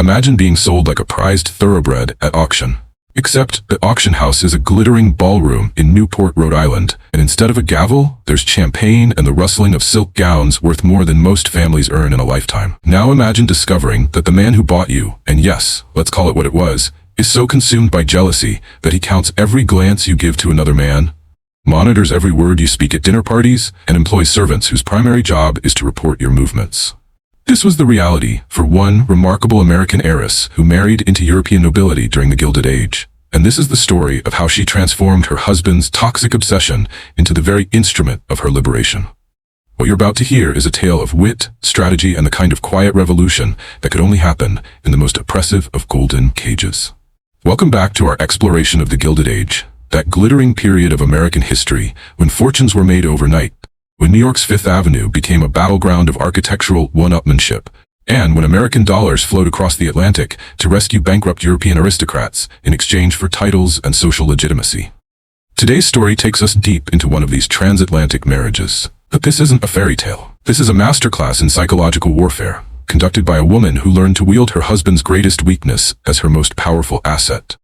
Imagine being sold like a prized thoroughbred at auction. Except the auction house is a glittering ballroom in Newport, Rhode Island, and instead of a gavel, there's champagne and the rustling of silk gowns worth more than most families earn in a lifetime. Now imagine discovering that the man who bought you, and yes, let's call it what it was, is so consumed by jealousy that he counts every glance you give to another man, monitors every word you speak at dinner parties, and employs servants whose primary job is to report your movements. This was the reality for one remarkable American heiress who married into European nobility during the Gilded Age. And this is the story of how she transformed her husband's toxic obsession into the very instrument of her liberation. What you're about to hear is a tale of wit, strategy, and the kind of quiet revolution that could only happen in the most oppressive of golden cages. Welcome back to our exploration of the Gilded Age, that glittering period of American history when fortunes were made overnight, when New York's Fifth Avenue became a battleground of architectural one-upmanship, and when American dollars flowed across the Atlantic to rescue bankrupt European aristocrats in exchange for titles and social legitimacy. Today's story takes us deep into one of these transatlantic marriages. But this isn't a fairy tale. This is a masterclass in psychological warfare, conducted by a woman who learned to wield her husband's greatest weakness as her most powerful asset.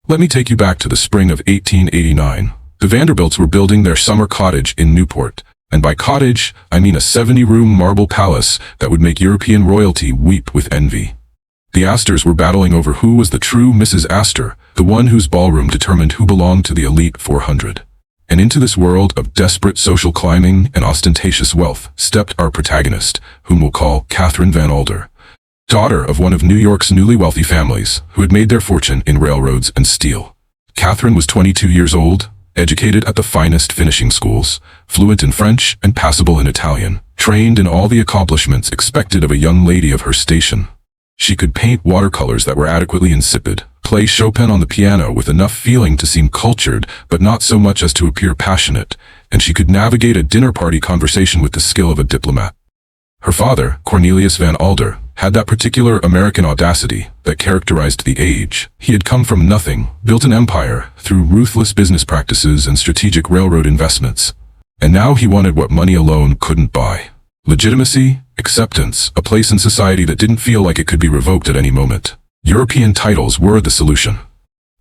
Let me take you back to the spring of 1889. The Vanderbilts were building their summer cottage in Newport. And by cottage, I mean a 70-room marble palace that would make European royalty weep with envy. The Astors were battling over who was the true Mrs. Astor, the one whose ballroom determined who belonged to the elite 400. And into this world of desperate social climbing and ostentatious wealth stepped our protagonist, whom we'll call Catherine Van Alder, daughter of one of New York's newly wealthy families who had made their fortune in railroads and steel. Catherine was 22 years old, educated at the finest finishing schools, fluent in French and passable in Italian, trained in all the accomplishments expected of a young lady of her station. She could paint watercolors that were adequately insipid, play Chopin on the piano with enough feeling to seem cultured but not so much as to appear passionate, and she could navigate a dinner party conversation with the skill of a diplomat. Her father, Cornelius Van Alder, had that particular American audacity that characterized the age. He had come from nothing, built an empire through ruthless business practices and strategic railroad investments. And now he wanted what money alone couldn't buy: legitimacy, acceptance, a place in society that didn't feel like it could be revoked at any moment. European titles were the solution.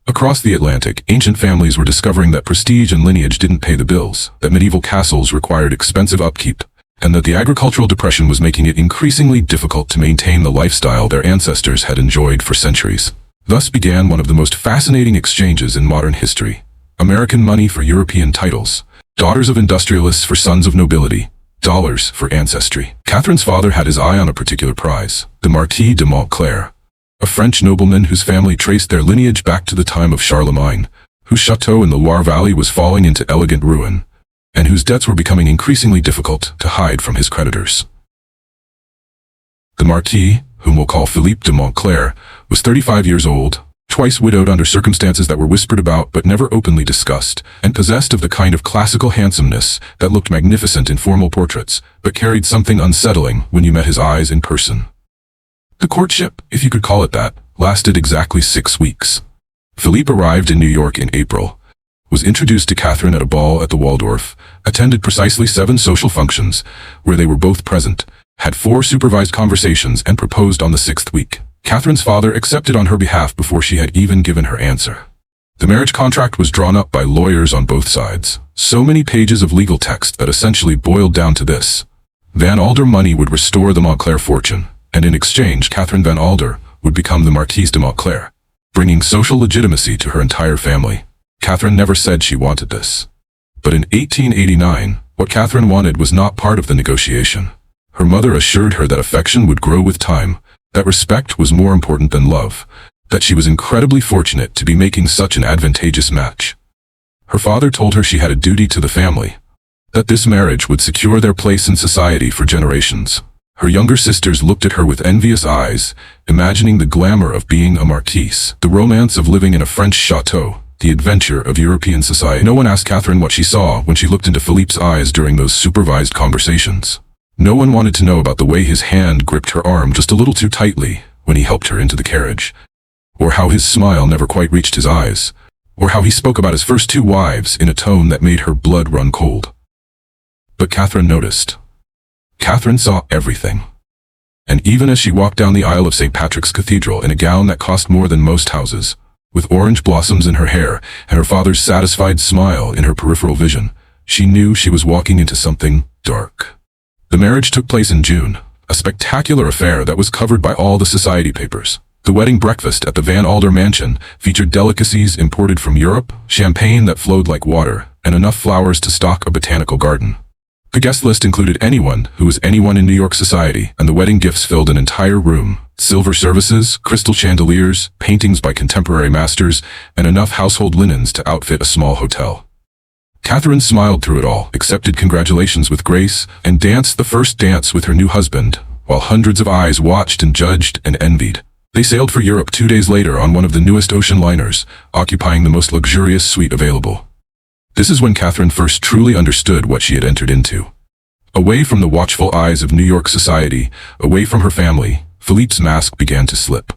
Across the Atlantic, ancient families were discovering that prestige and lineage didn't pay the bills, that medieval castles required expensive upkeep, and that the agricultural depression was making it increasingly difficult to maintain the lifestyle their ancestors had enjoyed for centuries. Thus began one of the most fascinating exchanges in modern history: American money for European titles, daughters of industrialists for sons of nobility, dollars for ancestry. Catherine's father had his eye on a particular prize: the Marquis de Montclair, a French nobleman whose family traced their lineage back to the time of Charlemagne, whose chateau in the Loire Valley was falling into elegant ruin, and whose debts were becoming increasingly difficult to hide from his creditors. The Marquis, whom we'll call Philippe de Montclair, was 35 years old, twice widowed under circumstances that were whispered about but never openly discussed, and possessed of the kind of classical handsomeness that looked magnificent in formal portraits, but carried something unsettling when you met his eyes in person. The courtship, if you could call it that, lasted exactly 6 weeks. Philippe arrived in New York in April, was introduced to Catherine at a ball at the Waldorf, attended precisely 7 social functions, where they were both present, had 4 supervised conversations, and proposed on the 6th week. Catherine's father accepted on her behalf before she had even given her answer. The marriage contract was drawn up by lawyers on both sides. So many pages of legal text that essentially boiled down to this: Van Alder money would restore the Montclair fortune, and in exchange Catherine Van Alder would become the Marquise de Montclair, bringing social legitimacy to her entire family. Catherine never said she wanted this. But in 1889, what Catherine wanted was not part of the negotiation. Her mother assured her that affection would grow with time, that respect was more important than love, that she was incredibly fortunate to be making such an advantageous match. Her father told her she had a duty to the family, that this marriage would secure their place in society for generations. Her younger sisters looked at her with envious eyes, imagining the glamour of being a marquise, the romance of living in a French chateau, the adventure of European society. No one asked Catherine what she saw when she looked into Philippe's eyes during those supervised conversations. No one wanted to know about the way his hand gripped her arm just a little too tightly when he helped her into the carriage, or how his smile never quite reached his eyes, or how he spoke about his first 2 wives in a tone that made her blood run cold. But Catherine noticed. Catherine saw everything. And even as she walked down the aisle of St. Patrick's Cathedral in a gown that cost more than most houses, with orange blossoms in her hair and her father's satisfied smile in her peripheral vision, she knew she was walking into something dark. The marriage took place in June, a spectacular affair that was covered by all the society papers. The wedding breakfast at the Van Alder mansion featured delicacies imported from Europe, champagne that flowed like water, and enough flowers to stock a botanical garden. The guest list included anyone who was anyone in New York society, and the wedding gifts filled an entire room. Silver services, crystal chandeliers, paintings by contemporary masters, and enough household linens to outfit a small hotel. Catherine smiled through it all, accepted congratulations with grace, and danced the first dance with her new husband, while hundreds of eyes watched and judged and envied. They sailed for Europe 2 days later on one of the newest ocean liners, occupying the most luxurious suite available. This is when Catherine first truly understood what she had entered into. Away from the watchful eyes of New York society, away from her family, Philippe's mask began to slip.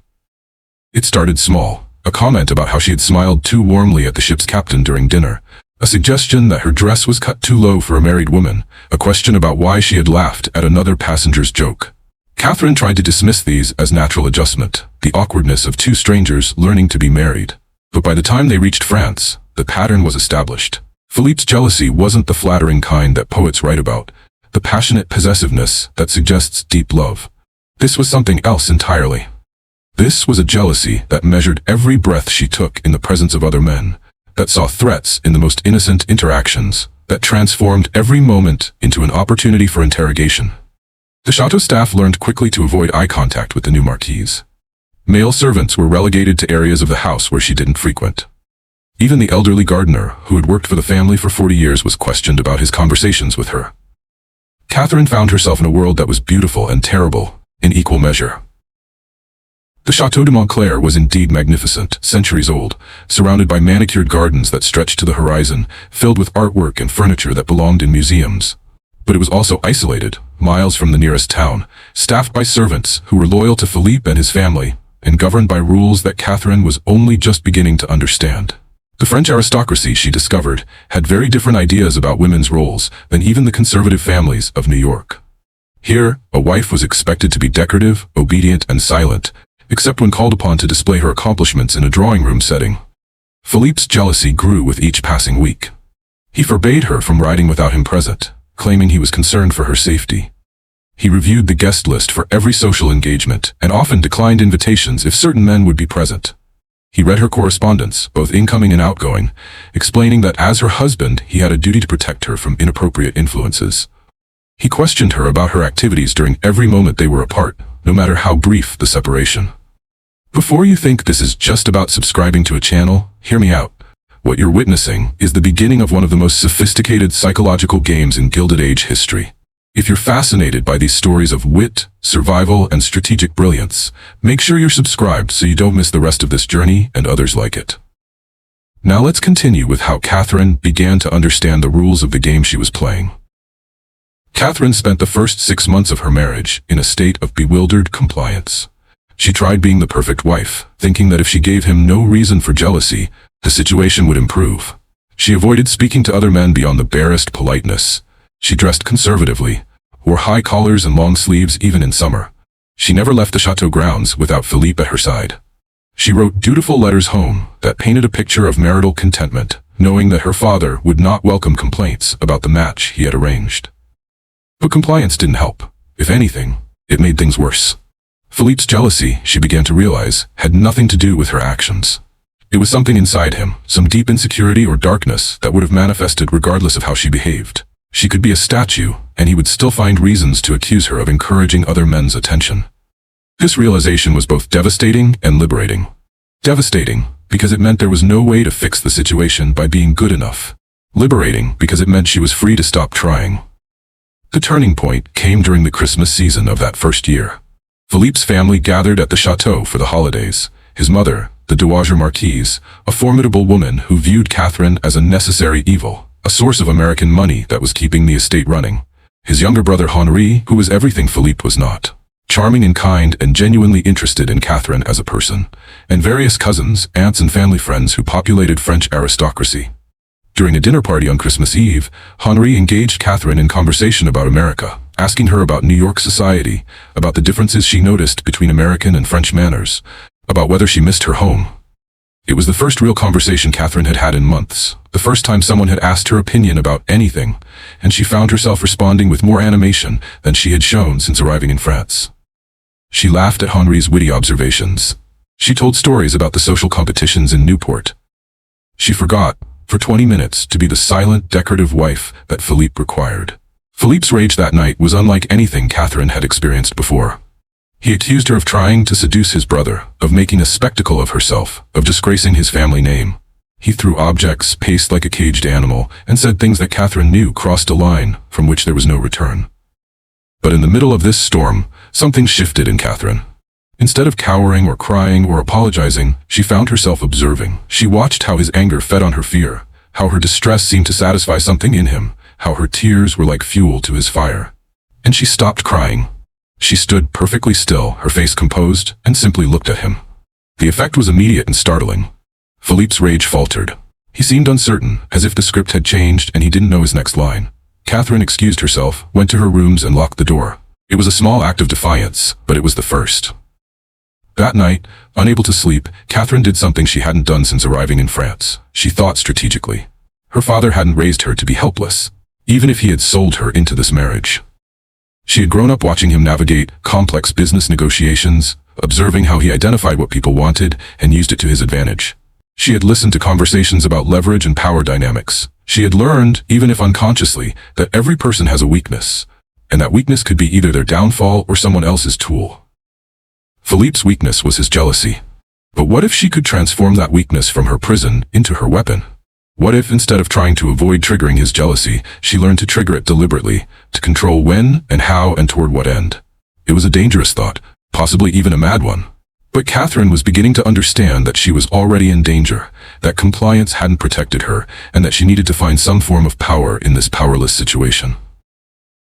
It started small, a comment about how she had smiled too warmly at the ship's captain during dinner, a suggestion that her dress was cut too low for a married woman, a question about why she had laughed at another passenger's joke. Catherine tried to dismiss these as natural adjustment, the awkwardness of two strangers learning to be married. But by the time they reached France, the pattern was established. Philippe's jealousy wasn't the flattering kind that poets write about, the passionate possessiveness that suggests deep love. This was something else entirely. This was a jealousy that measured every breath she took in the presence of other men, that saw threats in the most innocent interactions, that transformed every moment into an opportunity for interrogation. The chateau staff learned quickly to avoid eye contact with the new Marquise. Male servants were relegated to areas of the house where she didn't frequent. Even the elderly gardener, who had worked for the family for 40 years, was questioned about his conversations with her. Catherine found herself in a world that was beautiful and terrible, in equal measure. The Château de Montclair was indeed magnificent, centuries old, surrounded by manicured gardens that stretched to the horizon, filled with artwork and furniture that belonged in museums. But it was also isolated, miles from the nearest town, staffed by servants who were loyal to Philippe and his family, and governed by rules that Catherine was only just beginning to understand. The French aristocracy, she discovered, had very different ideas about women's roles than even the conservative families of New York. Here, a wife was expected to be decorative, obedient, and silent, except when called upon to display her accomplishments in a drawing room setting. Philippe's jealousy grew with each passing week. He forbade her from riding without him present, claiming he was concerned for her safety. He reviewed the guest list for every social engagement, and often declined invitations if certain men would be present. He read her correspondence, both incoming and outgoing, explaining that as her husband, he had a duty to protect her from inappropriate influences. He questioned her about her activities during every moment they were apart, no matter how brief the separation. Before you think this is just about subscribing to a channel, hear me out. What you're witnessing is the beginning of one of the most sophisticated psychological games in Gilded Age history. If you're fascinated by these stories of wit, survival, and strategic brilliance, make sure you're subscribed so you don't miss the rest of this journey and others like it. Now let's continue with how Catherine began to understand the rules of the game she was playing. Catherine spent the first 6 months of her marriage in a state of bewildered compliance. She tried being the perfect wife, thinking that if she gave him no reason for jealousy, the situation would improve. She avoided speaking to other men beyond the barest politeness. She dressed conservatively, wore high collars and long sleeves even in summer. She never left the chateau grounds without Philippe at her side. She wrote dutiful letters home that painted a picture of marital contentment, knowing that her father would not welcome complaints about the match he had arranged. But compliance didn't help. If anything, it made things worse. Philippe's jealousy, she began to realize, had nothing to do with her actions. It was something inside him, some deep insecurity or darkness that would have manifested regardless of how she behaved. She could be a statue, and he would still find reasons to accuse her of encouraging other men's attention. This realization was both devastating and liberating. Devastating, because it meant there was no way to fix the situation by being good enough. Liberating, because it meant she was free to stop trying. The turning point came during the Christmas season of that first year. Philippe's family gathered at the chateau for the holidays. His mother, the Dowager Marquise, a formidable woman who viewed Catherine as a necessary evil, a source of American money that was keeping the estate running. His younger brother Henri, who was everything Philippe was not. Charming and kind and genuinely interested in Catherine as a person. And various cousins, aunts and family friends who populated French aristocracy. During a dinner party on Christmas Eve, Henri engaged Catherine in conversation about America, asking her about New York society, about the differences she noticed between American and French manners, about whether she missed her home. It was the first real conversation Catherine had had in months, the first time someone had asked her opinion about anything, and she found herself responding with more animation than she had shown since arriving in France. She laughed at Henri's witty observations. She told stories about the social competitions in Newport. She forgot, for 20 minutes, to be the silent, decorative wife that Philippe required. Philippe's rage that night was unlike anything Catherine had experienced before. He accused her of trying to seduce his brother, of making a spectacle of herself, of disgracing his family name. He threw objects, paced like a caged animal, and said things that Catherine knew crossed a line from which there was no return. But in the middle of this storm, something shifted in Catherine. Instead of cowering or crying or apologizing, she found herself observing. She watched how his anger fed on her fear, how her distress seemed to satisfy something in him, how her tears were like fuel to his fire. And she stopped crying. She stood perfectly still, her face composed, and simply looked at him. The effect was immediate and startling. Philippe's rage faltered. He seemed uncertain, as if the script had changed and he didn't know his next line. Catherine excused herself, went to her rooms and locked the door. It was a small act of defiance, but it was the first. That night, unable to sleep, Catherine did something she hadn't done since arriving in France. She thought strategically. Her father hadn't raised her to be helpless, even if he had sold her into this marriage. She had grown up watching him navigate complex business negotiations, observing how he identified what people wanted and used it to his advantage. She had listened to conversations about leverage and power dynamics. She had learned, even if unconsciously, that every person has a weakness, and that weakness could be either their downfall or someone else's tool. Philippe's weakness was his jealousy. But what if she could transform that weakness from her prison into her weapon? What if, instead of trying to avoid triggering his jealousy, she learned to trigger it deliberately, to control when and how and toward what end? It was a dangerous thought, possibly even a mad one. But Catherine was beginning to understand that she was already in danger, that compliance hadn't protected her, and that she needed to find some form of power in this powerless situation.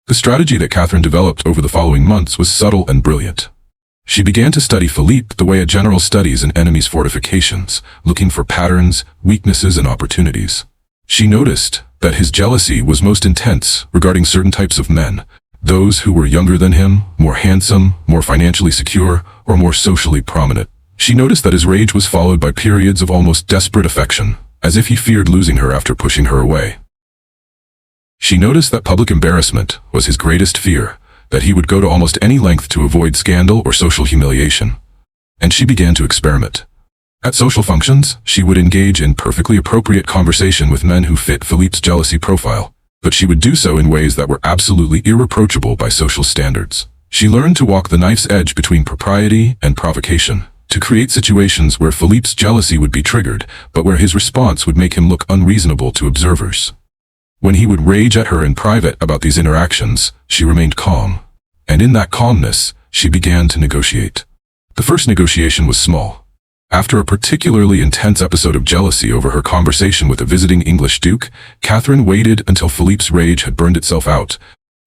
The strategy that Catherine developed over the following months was subtle and brilliant. She began to study Philippe the way a general studies an enemy's fortifications, looking for patterns, weaknesses, and opportunities. She noticed that his jealousy was most intense regarding certain types of men, those who were younger than him, more handsome, more financially secure, or more socially prominent. She noticed that his rage was followed by periods of almost desperate affection, as if he feared losing her after pushing her away. She noticed that public embarrassment was his greatest fear, that he would go to almost any length to avoid scandal or social humiliation. And she began to experiment. At social functions, she would engage in perfectly appropriate conversation with men who fit Philippe's jealousy profile, but she would do so in ways that were absolutely irreproachable by social standards. She learned to walk the knife's edge between propriety and provocation, to create situations where Philippe's jealousy would be triggered, but where his response would make him look unreasonable to observers. When he would rage at her in private about these interactions, she remained calm. And in that calmness, she began to negotiate. The first negotiation was small. After a particularly intense episode of jealousy over her conversation with a visiting English duke, Catherine waited until Philippe's rage had burned itself out,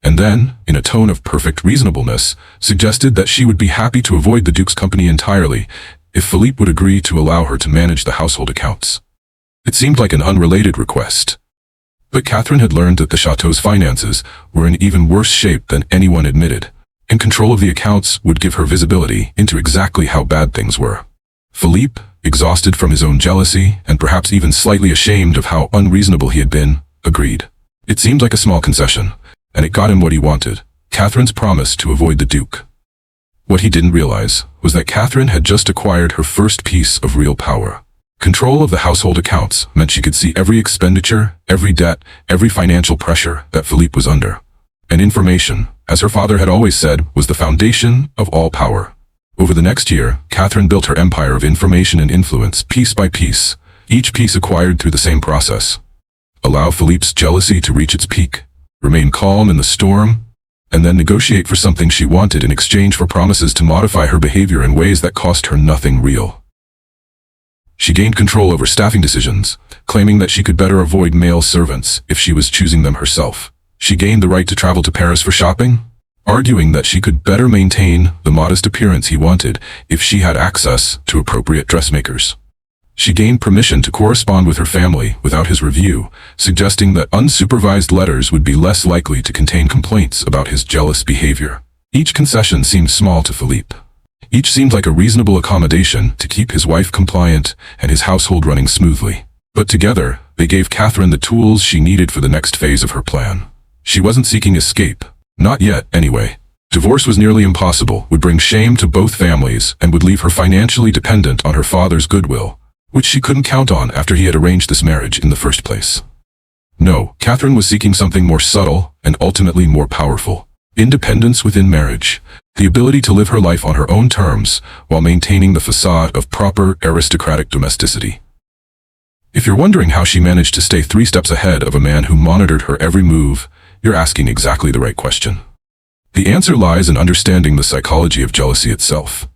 and then, in a tone of perfect reasonableness, suggested that she would be happy to avoid the duke's company entirely if Philippe would agree to allow her to manage the household accounts. It seemed like an unrelated request. But Catherine had learned that the chateau's finances were in even worse shape than anyone admitted, and control of the accounts would give her visibility into exactly how bad things were. Philippe, exhausted from his own jealousy, and perhaps even slightly ashamed of how unreasonable he had been, agreed. It seemed like a small concession, and it got him what he wanted, Catherine's promise to avoid the Duke. What he didn't realize was that Catherine had just acquired her first piece of real power. Control of the household accounts meant she could see every expenditure, every debt, every financial pressure that Philippe was under. And information, as her father had always said, was the foundation of all power. Over the next year, Catherine built her empire of information and influence piece by piece, each piece acquired through the same process. Allow Philippe's jealousy to reach its peak, remain calm in the storm, and then negotiate for something she wanted in exchange for promises to modify her behavior in ways that cost her nothing real. She gained control over staffing decisions, claiming that she could better avoid male servants if she was choosing them herself. She gained the right to travel to Paris for shopping, arguing that she could better maintain the modest appearance he wanted if she had access to appropriate dressmakers. She gained permission to correspond with her family without his review, suggesting that unsupervised letters would be less likely to contain complaints about his jealous behavior. Each concession seemed small to Philippe. Each seemed like a reasonable accommodation to keep his wife compliant and his household running smoothly. But together, they gave Catherine the tools she needed for the next phase of her plan. She wasn't seeking escape. Not yet, anyway. Divorce was nearly impossible, would bring shame to both families, and would leave her financially dependent on her father's goodwill, which she couldn't count on after he had arranged this marriage in the first place. No, Catherine was seeking something more subtle and ultimately more powerful. Independence within marriage. The ability to live her life on her own terms while maintaining the facade of proper aristocratic domesticity. If you're wondering how she managed to stay 3 steps ahead of a man who monitored her every move, you're asking exactly the right question. The answer lies in understanding the psychology of jealousy itself.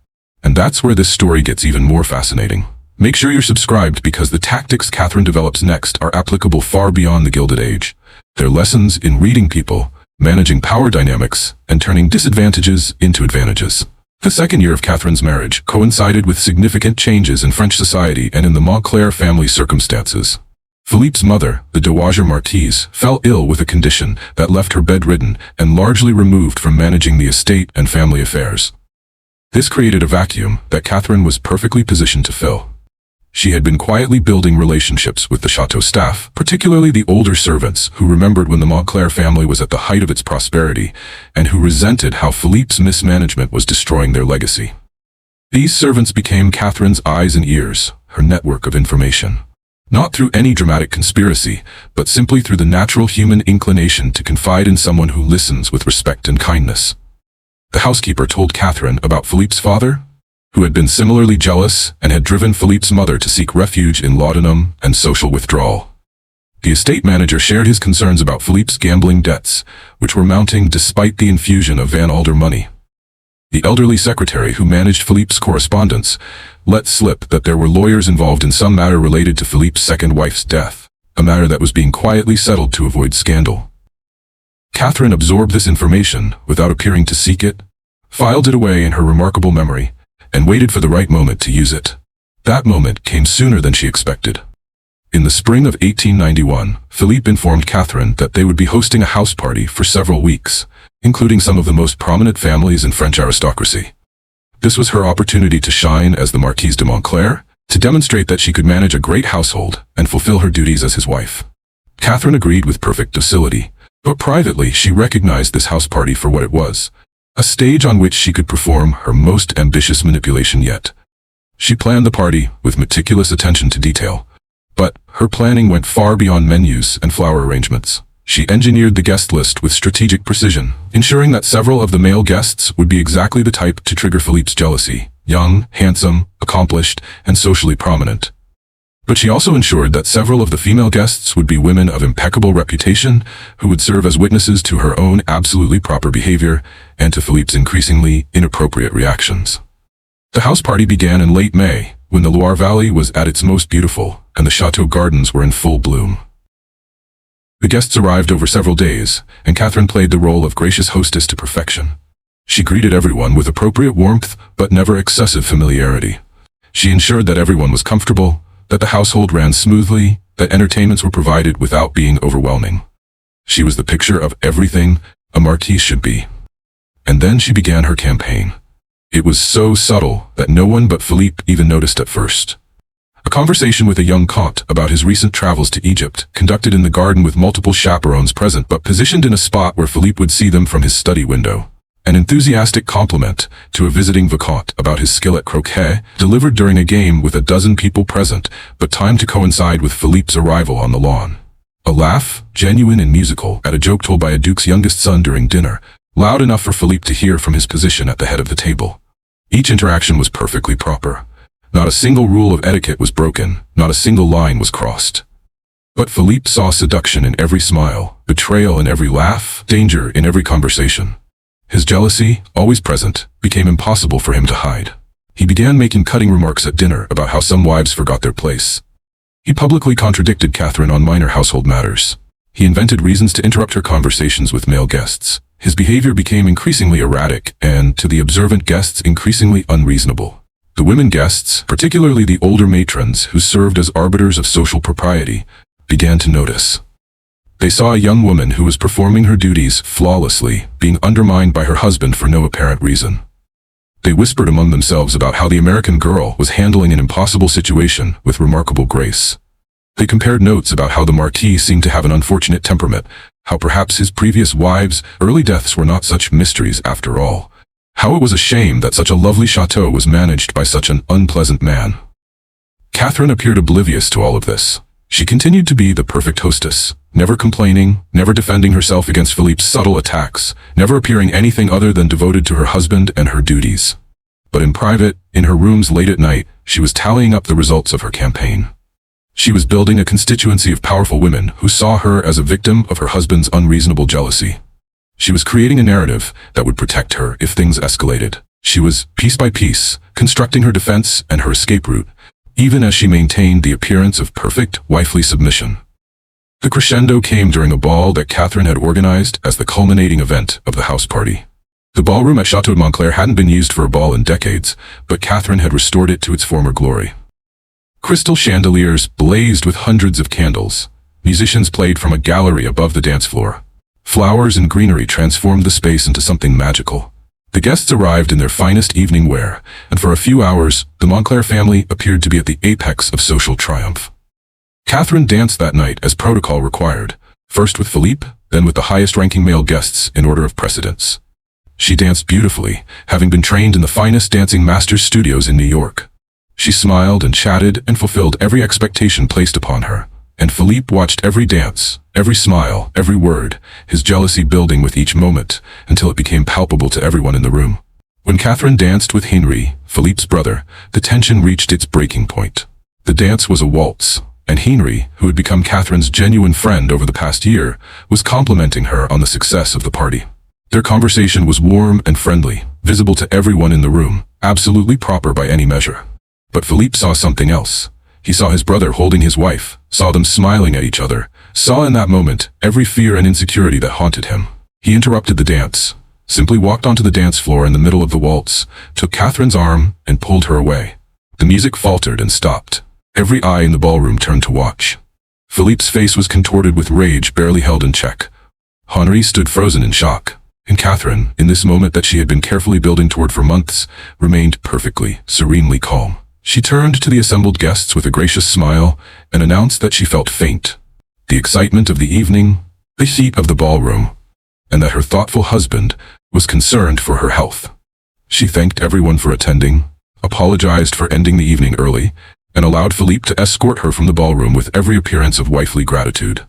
And that's where this story gets even more fascinating. Make sure you're subscribed because the tactics Catherine develops next are applicable far beyond the Gilded Age. They're lessons in reading people, managing power dynamics, and turning disadvantages into advantages. The second year of Catherine's marriage coincided with significant changes in French society and in the Montclair family circumstances. Philippe's mother, the Dowager Marquise, fell ill with a condition that left her bedridden and largely removed from managing the estate and family affairs. This created a vacuum that Catherine was perfectly positioned to fill. She had been quietly building relationships with the chateau staff, particularly the older servants who remembered when the Montclair family was at the height of its prosperity and who resented how Philippe's mismanagement was destroying their legacy. These servants became Catherine's eyes and ears, her network of information. Not through any dramatic conspiracy, but simply through the natural human inclination to confide in someone who listens with respect and kindness. The housekeeper told Catherine about Philippe's father, who had been similarly jealous and had driven Philippe's mother to seek refuge in laudanum and social withdrawal. The estate manager shared his concerns about Philippe's gambling debts, which were mounting despite the infusion of Van Alder money. The elderly secretary who managed Philippe's correspondence let slip that there were lawyers involved in some matter related to Philippe's second wife's death, a matter that was being quietly settled to avoid scandal. Catherine absorbed this information without appearing to seek it, filed it away in her remarkable memory, and waited for the right moment to use it. That moment came sooner than she expected. In the spring of 1891, Philippe informed Catherine that they would be hosting a house party for several weeks, including some of the most prominent families in French aristocracy. This was her opportunity to shine as the Marquise de Montclair, to demonstrate that she could manage a great household and fulfill her duties as his wife. Catherine agreed with perfect docility, but privately she recognized this house party for what it was, a stage on which she could perform her most ambitious manipulation yet. She planned the party with meticulous attention to detail, but her planning went far beyond menus and flower arrangements. She engineered the guest list with strategic precision, ensuring that several of the male guests would be exactly the type to trigger Philippe's jealousy: young, handsome, accomplished, and socially prominent. But she also ensured that several of the female guests would be women of impeccable reputation who would serve as witnesses to her own absolutely proper behavior and to Philippe's increasingly inappropriate reactions. The house party began in late May, when the Loire Valley was at its most beautiful and the chateau gardens were in full bloom. The guests arrived over several days, and Catherine played the role of gracious hostess to perfection. She greeted everyone with appropriate warmth but never excessive familiarity. She ensured that everyone was comfortable, that the household ran smoothly, that entertainments were provided without being overwhelming. She was the picture of everything a marquise should be. And then she began her campaign. It was so subtle that no one but Philippe even noticed at first. A conversation with a young comte about his recent travels to Egypt, conducted in the garden with multiple chaperones present but positioned in a spot where Philippe would see them from his study window. An enthusiastic compliment to a visiting vicomte about his skill at croquet, delivered during a game with a dozen people present, but timed to coincide with Philippe's arrival on the lawn. A laugh, genuine and musical, at a joke told by a duke's youngest son during dinner, loud enough for Philippe to hear from his position at the head of the table. Each interaction was perfectly proper. Not a single rule of etiquette was broken, not a single line was crossed. But Philippe saw seduction in every smile, betrayal in every laugh, danger in every conversation. His jealousy, always present, became impossible for him to hide. He began making cutting remarks at dinner about how some wives forgot their place. He publicly contradicted Catherine on minor household matters. He invented reasons to interrupt her conversations with male guests. His behavior became increasingly erratic and, to the observant guests, increasingly unreasonable. The women guests, particularly the older matrons who served as arbiters of social propriety, began to notice. They saw a young woman who was performing her duties flawlessly, being undermined by her husband for no apparent reason. They whispered among themselves about how the American girl was handling an impossible situation with remarkable grace. They compared notes about how the Marquis seemed to have an unfortunate temperament, how perhaps his previous wives' early deaths were not such mysteries after all, how it was a shame that such a lovely chateau was managed by such an unpleasant man. Catherine appeared oblivious to all of this. She continued to be the perfect hostess, never complaining, never defending herself against Philippe's subtle attacks, never appearing anything other than devoted to her husband and her duties. But in private, in her rooms late at night, she was tallying up the results of her campaign. She was building a constituency of powerful women who saw her as a victim of her husband's unreasonable jealousy. She was creating a narrative that would protect her if things escalated. She was, piece by piece, constructing her defense and her escape route, even as she maintained the appearance of perfect wifely submission. The crescendo came during a ball that Catherine had organized as the culminating event of the house party. The ballroom at Château de Montclair hadn't been used for a ball in decades, but Catherine had restored it to its former glory. Crystal chandeliers blazed with hundreds of candles. Musicians played from a gallery above the dance floor. Flowers and greenery transformed the space into something magical. The guests arrived in their finest evening wear, and for a few hours, the Montclair family appeared to be at the apex of social triumph. Catherine danced that night as protocol required, first with Philippe, then with the highest-ranking male guests in order of precedence. She danced beautifully, having been trained in the finest dancing masters' studios in New York. She smiled and chatted and fulfilled every expectation placed upon her, and Philippe watched every dance, every smile, every word, his jealousy building with each moment, until it became palpable to everyone in the room. When Catherine danced with Henri, Philippe's brother, the tension reached its breaking point. The dance was a waltz, and Henri, who had become Catherine's genuine friend over the past year, was complimenting her on the success of the party. Their conversation was warm and friendly, visible to everyone in the room, absolutely proper by any measure. But Philippe saw something else. He saw his brother holding his wife, saw them smiling at each other, saw in that moment every fear and insecurity that haunted him. He interrupted the dance, simply walked onto the dance floor in the middle of the waltz, took Catherine's arm, and pulled her away. The music faltered and stopped. Every eye in the ballroom turned to watch. Philippe's face was contorted with rage barely held in check. Henri stood frozen in shock. And Catherine, in this moment that she had been carefully building toward for months, remained perfectly, serenely calm. She turned to the assembled guests with a gracious smile and announced that she felt faint. The excitement of the evening, the heat of the ballroom, and that her thoughtful husband was concerned for her health. She thanked everyone for attending, apologized for ending the evening early, and allowed Philippe to escort her from the ballroom with every appearance of wifely gratitude.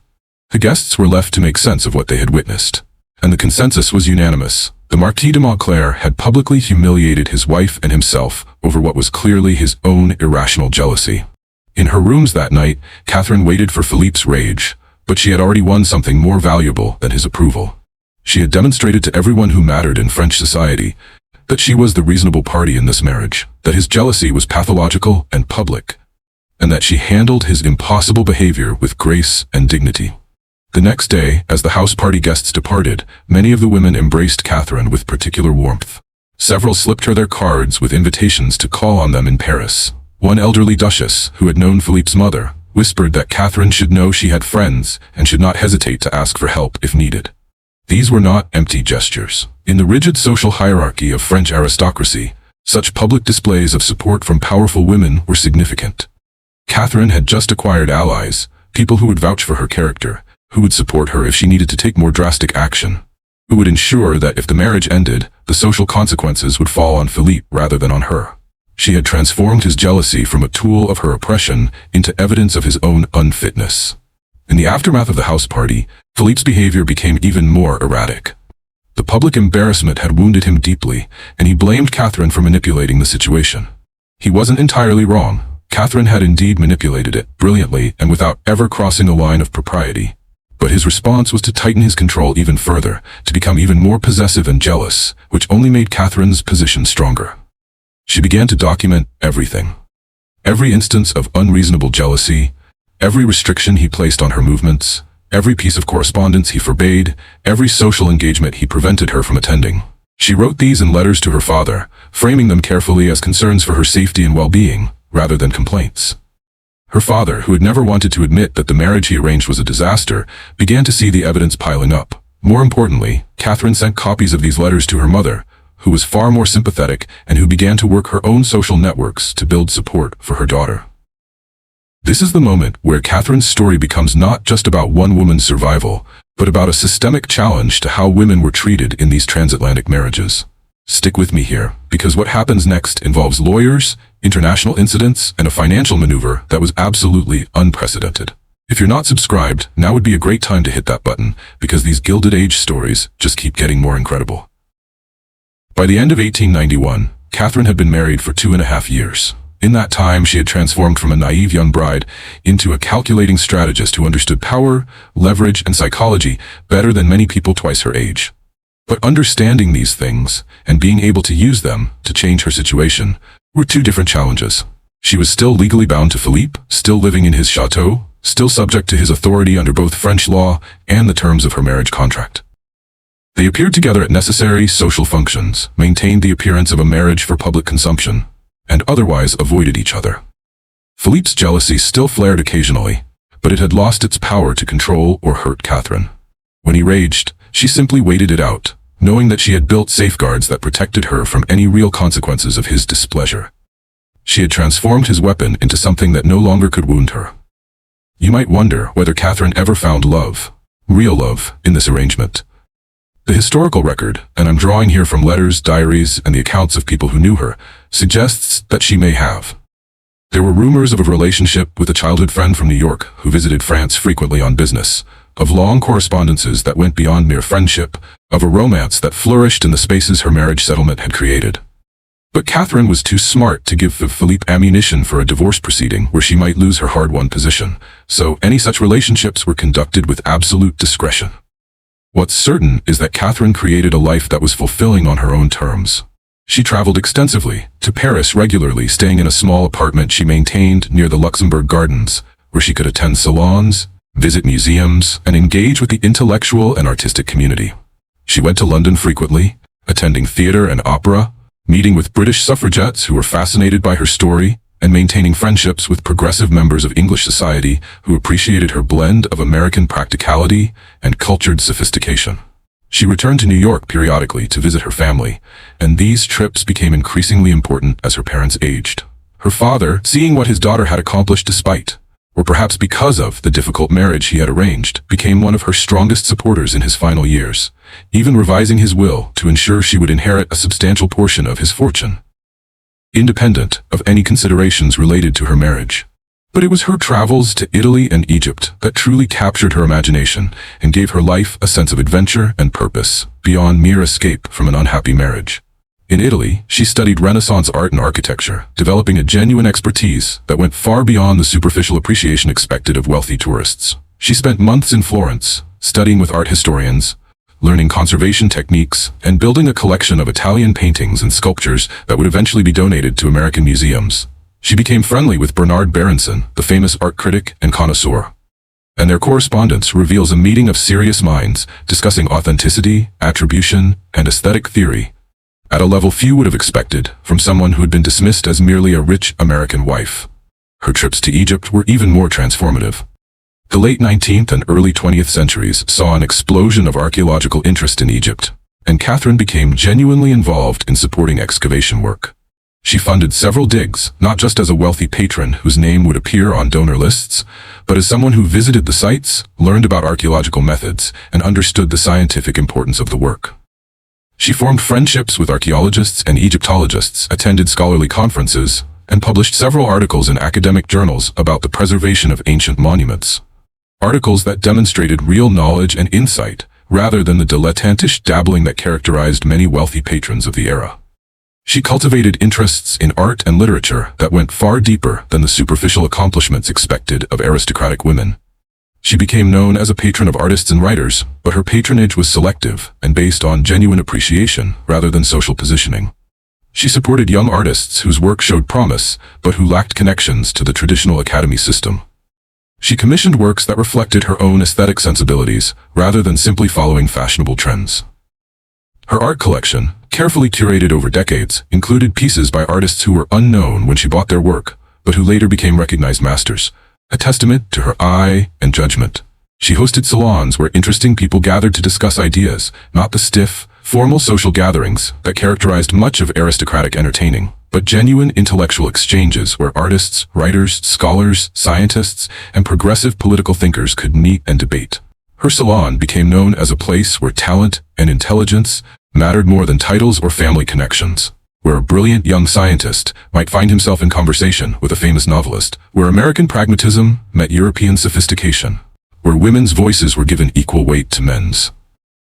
The guests were left to make sense of what they had witnessed, and the consensus was unanimous. The Marquis de Montclair had publicly humiliated his wife and himself over what was clearly his own irrational jealousy. In her rooms that night, Catherine waited for Philippe's rage, but she had already won something more valuable than his approval. She had demonstrated to everyone who mattered in French society that she was the reasonable party in this marriage, that his jealousy was pathological and public, and that she handled his impossible behavior with grace and dignity. The next day, as the house party guests departed, many of the women embraced Catherine with particular warmth. Several slipped her their cards with invitations to call on them in Paris. One elderly duchess, who had known Philippe's mother, whispered that Catherine should know she had friends and should not hesitate to ask for help if needed. These were not empty gestures. In the rigid social hierarchy of French aristocracy, such public displays of support from powerful women were significant. Catherine had just acquired allies, people who would vouch for her character, who would support her if she needed to take more drastic action, who would ensure that if the marriage ended, the social consequences would fall on Philippe rather than on her. She had transformed his jealousy from a tool of her oppression into evidence of his own unfitness. In the aftermath of the house party, Philippe's behavior became even more erratic. The public embarrassment had wounded him deeply, and he blamed Catherine for manipulating the situation. He wasn't entirely wrong. Catherine had indeed manipulated it, brilliantly and without ever crossing a line of propriety. But his response was to tighten his control even further, to become even more possessive and jealous, which only made Catherine's position stronger. She began to document everything. Every instance of unreasonable jealousy, every restriction he placed on her movements, every piece of correspondence he forbade, every social engagement he prevented her from attending. She wrote these in letters to her father, framing them carefully as concerns for her safety and well-being, rather than complaints. Her father, who had never wanted to admit that the marriage he arranged was a disaster, began to see the evidence piling up. More importantly, Catherine sent copies of these letters to her mother, who was far more sympathetic and who began to work her own social networks to build support for her daughter. This is the moment where Catherine's story becomes not just about one woman's survival, but about a systemic challenge to how women were treated in these transatlantic marriages. Stick with me here, because what happens next involves lawyers, international incidents, and a financial maneuver that was absolutely unprecedented. If you're not subscribed, now would be a great time to hit that button, because these Gilded Age stories just keep getting more incredible. By the end of 1891, Catherine had been married for 2.5 years. In that time, she had transformed from a naive young bride into a calculating strategist who understood power, leverage, and psychology better than many people twice her age. But understanding these things, and being able to use them to change her situation, were two different challenges. She was still legally bound to Philippe, still living in his chateau, still subject to his authority under both French law and the terms of her marriage contract. They appeared together at necessary social functions, maintained the appearance of a marriage for public consumption, and otherwise avoided each other. Philippe's jealousy still flared occasionally, but it had lost its power to control or hurt Catherine. When he raged, she simply waited it out, knowing that she had built safeguards that protected her from any real consequences of his displeasure. She had transformed his weapon into something that no longer could wound her. You might wonder whether Catherine ever found love, real love, in this arrangement. The historical record, and I'm drawing here from letters, diaries, and the accounts of people who knew her, suggests that she may have. There were rumors of a relationship with a childhood friend from New York who visited France frequently on business, of long correspondences that went beyond mere friendship, of a romance that flourished in the spaces her marriage settlement had created. But Catherine was too smart to give Philippe ammunition for a divorce proceeding where she might lose her hard-won position, so any such relationships were conducted with absolute discretion. What's certain is that Catherine created a life that was fulfilling on her own terms. She traveled extensively, to Paris regularly, staying in a small apartment she maintained near the Luxembourg Gardens, where she could attend salons, visit museums, and engage with the intellectual and artistic community. She went to London frequently, attending theater and opera, meeting with British suffragettes who were fascinated by her story, and maintaining friendships with progressive members of English society who appreciated her blend of American practicality and cultured sophistication. She returned to New York periodically to visit her family, and these trips became increasingly important as her parents aged. Her father, seeing what his daughter had accomplished despite, or perhaps because of, the difficult marriage he had arranged, became one of her strongest supporters in his final years, even revising his will to ensure she would inherit a substantial portion of his fortune, independent of any considerations related to her marriage. But it was her travels to Italy and Egypt that truly captured her imagination and gave her life a sense of adventure and purpose, beyond mere escape from an unhappy marriage. In Italy, she studied Renaissance art and architecture, developing a genuine expertise that went far beyond the superficial appreciation expected of wealthy tourists. She spent months in Florence, studying with art historians, learning conservation techniques, and building a collection of Italian paintings and sculptures that would eventually be donated to American museums. She became friendly with Bernard Berenson, the famous art critic and connoisseur, and their correspondence reveals a meeting of serious minds discussing authenticity, attribution, and aesthetic theory, at a level few would have expected from someone who had been dismissed as merely a rich American wife. Her trips to Egypt were even more transformative. The late 19th and early 20th centuries saw an explosion of archaeological interest in Egypt, and Catherine became genuinely involved in supporting excavation work. She funded several digs, not just as a wealthy patron whose name would appear on donor lists, but as someone who visited the sites, learned about archaeological methods, and understood the scientific importance of the work. She formed friendships with archaeologists and Egyptologists, attended scholarly conferences, and published several articles in academic journals about the preservation of ancient monuments. Articles that demonstrated real knowledge and insight, rather than the dilettantish dabbling that characterized many wealthy patrons of the era. She cultivated interests in art and literature that went far deeper than the superficial accomplishments expected of aristocratic women. She became known as a patron of artists and writers, but her patronage was selective and based on genuine appreciation rather than social positioning. She supported young artists whose work showed promise, but who lacked connections to the traditional academy system. She commissioned works that reflected her own aesthetic sensibilities, rather than simply following fashionable trends. Her art collection, carefully curated over decades, included pieces by artists who were unknown when she bought their work, but who later became recognized masters, a testament to her eye and judgment. She hosted salons where interesting people gathered to discuss ideas, not the stiff, formal social gatherings that characterized much of aristocratic entertaining, but genuine intellectual exchanges where artists, writers, scholars, scientists, and progressive political thinkers could meet and debate. Her salon became known as a place where talent and intelligence mattered more than titles or family connections, where a brilliant young scientist might find himself in conversation with a famous novelist, where American pragmatism met European sophistication, where women's voices were given equal weight to men's.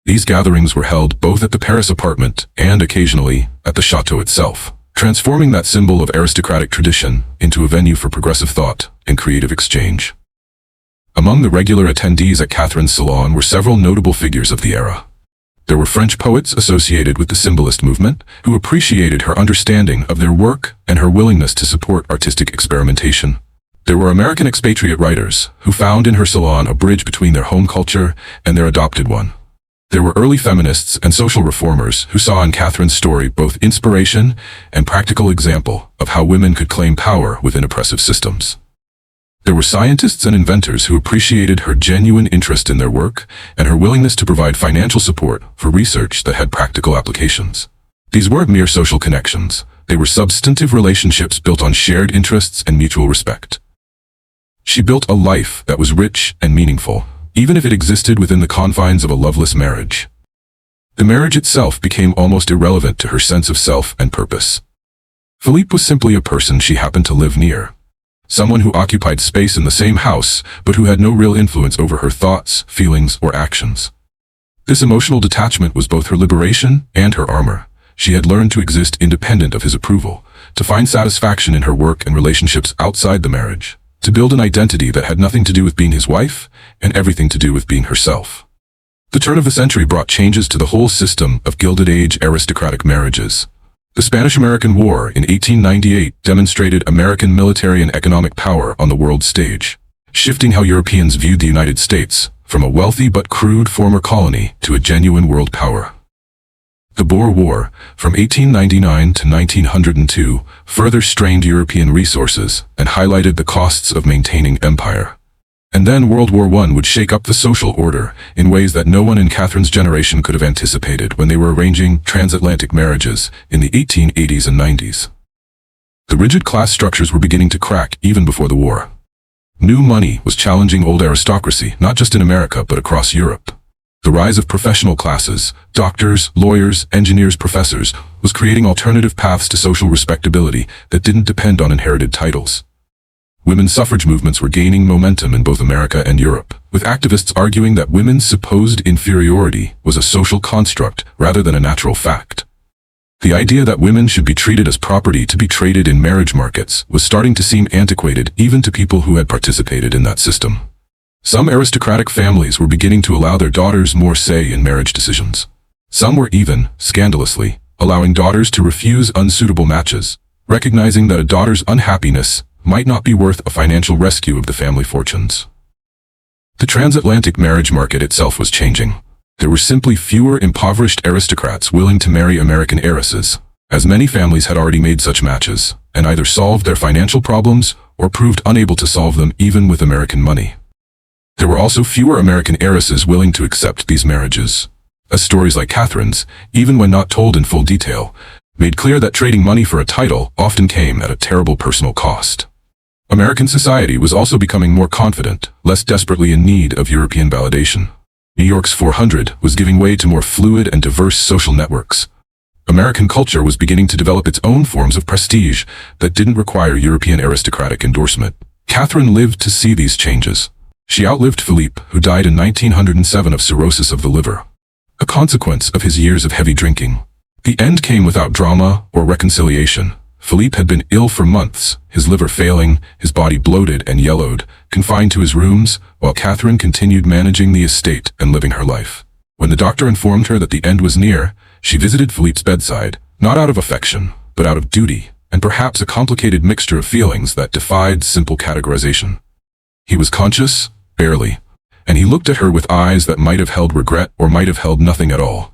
These gatherings were held both at the Paris apartment and occasionally at the chateau itself, transforming that symbol of aristocratic tradition into a venue for progressive thought and creative exchange. Among the regular attendees at Catherine's salon were several notable figures of the era. There were French poets associated with the symbolist movement who appreciated her understanding of their work and her willingness to support artistic experimentation. There were American expatriate writers who found in her salon a bridge between their home culture and their adopted one. There were early feminists and social reformers who saw in Catherine's story both inspiration and practical example of how women could claim power within oppressive systems. There were scientists and inventors who appreciated her genuine interest in their work and her willingness to provide financial support for research that had practical applications. These weren't mere social connections. They were substantive relationships built on shared interests and mutual respect. She built a life that was rich and meaningful, even if it existed within the confines of a loveless marriage. The marriage itself became almost irrelevant to her sense of self and purpose. Philippe was simply a person she happened to live near. Someone who occupied space in the same house, but who had no real influence over her thoughts, feelings, or actions. This emotional detachment was both her liberation and her armor. She had learned to exist independent of his approval, to find satisfaction in her work and relationships outside the marriage, to build an identity that had nothing to do with being his wife and everything to do with being herself. The turn of the century brought changes to the whole system of Gilded Age aristocratic marriages. The Spanish-American War in 1898 demonstrated American military and economic power on the world stage, shifting how Europeans viewed the United States from a wealthy but crude former colony to a genuine world power. The Boer War, from 1899 to 1902, further strained European resources and highlighted the costs of maintaining empire. And then World War I would shake up the social order in ways that no one in Catherine's generation could have anticipated when they were arranging transatlantic marriages in the 1880s and 90s. The rigid class structures were beginning to crack even before the war. New money was challenging old aristocracy, not just in America but across Europe. The rise of professional classes, doctors, lawyers, engineers, professors, was creating alternative paths to social respectability that didn't depend on inherited titles. Women's suffrage movements were gaining momentum in both America and Europe, with activists arguing that women's supposed inferiority was a social construct rather than a natural fact. The idea that women should be treated as property to be traded in marriage markets was starting to seem antiquated even to people who had participated in that system. Some aristocratic families were beginning to allow their daughters more say in marriage decisions. Some were even, scandalously, allowing daughters to refuse unsuitable matches, recognizing that a daughter's unhappiness might not be worth a financial rescue of the family fortunes. The transatlantic marriage market itself was changing. There were simply fewer impoverished aristocrats willing to marry American heiresses, as many families had already made such matches, and either solved their financial problems or proved unable to solve them even with American money. There were also fewer American heiresses willing to accept these marriages, as stories like Catherine's, even when not told in full detail, made clear that trading money for a title often came at a terrible personal cost. American society was also becoming more confident, less desperately in need of European validation. New York's 400 was giving way to more fluid and diverse social networks. American culture was beginning to develop its own forms of prestige that didn't require European aristocratic endorsement. Catherine lived to see these changes. She outlived Philippe, who died in 1907 of cirrhosis of the liver, a consequence of his years of heavy drinking. The end came without drama or reconciliation. Philippe had been ill for months, his liver failing, his body bloated and yellowed, confined to his rooms, while Catherine continued managing the estate and living her life. When the doctor informed her that the end was near, she visited Philippe's bedside, not out of affection, but out of duty, and perhaps a complicated mixture of feelings that defied simple categorization. He was conscious, barely, and he looked at her with eyes that might have held regret or might have held nothing at all.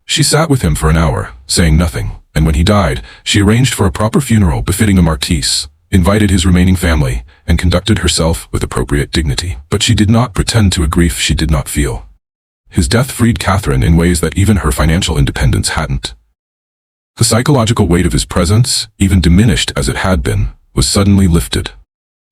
She sat with him for an hour, saying nothing, and when he died, she arranged for a proper funeral befitting a Marquis, invited his remaining family, and conducted herself with appropriate dignity. But she did not pretend to a grief she did not feel. His death freed Catherine in ways that even her financial independence hadn't. The psychological weight of his presence, even diminished as it had been, was suddenly lifted.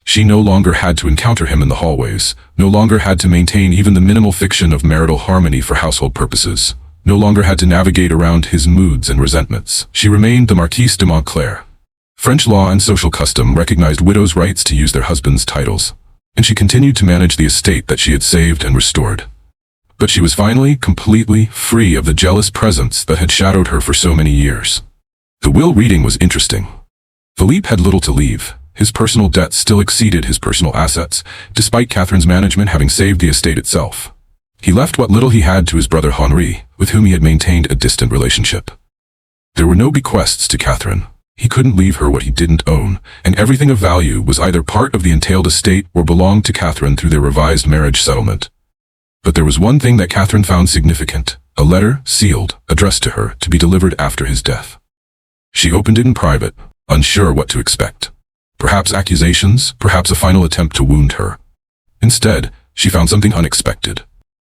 She no longer had to encounter him in the hallways, no longer had to maintain even the minimal fiction of marital harmony for household purposes, no longer had to navigate around his moods and resentments. She remained the Marquise de Montclair. French law and social custom recognized widows' rights to use their husbands' titles, and she continued to manage the estate that she had saved and restored. But she was finally completely free of the jealous presence that had shadowed her for so many years. The will reading was interesting. Philippe had little to leave. His personal debt still exceeded his personal assets, despite Catherine's management having saved the estate itself. He left what little he had to his brother Henri, with whom he had maintained a distant relationship. There were no bequests to Catherine. He couldn't leave her what he didn't own, and everything of value was either part of the entailed estate or belonged to Catherine through their revised marriage settlement. But there was one thing that Catherine found significant, a letter, sealed, addressed to her, to be delivered after his death. She opened it in private, unsure what to expect. Perhaps accusations, perhaps a final attempt to wound her. Instead, she found something unexpected.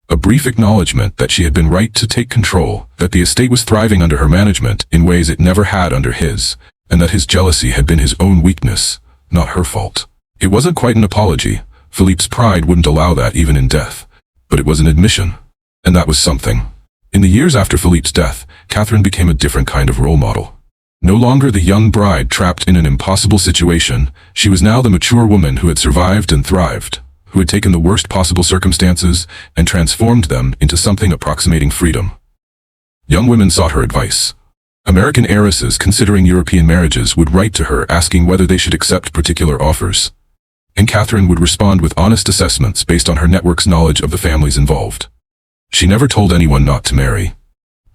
A brief acknowledgement that she had been right to take control, that the estate was thriving under her management in ways it never had under his, and that his jealousy had been his own weakness, not her fault. It wasn't quite an apology. Philippe's pride wouldn't allow that even in death. But it was an admission. And that was something. In the years after Philippe's death, Catherine became a different kind of role model. No longer the young bride trapped in an impossible situation, she was now the mature woman who had survived and thrived, who had taken the worst possible circumstances and transformed them into something approximating freedom. Young women sought her advice. American heiresses considering European marriages would write to her asking whether they should accept particular offers. And Catherine would respond with honest assessments based on her network's knowledge of the families involved. She never told anyone not to marry.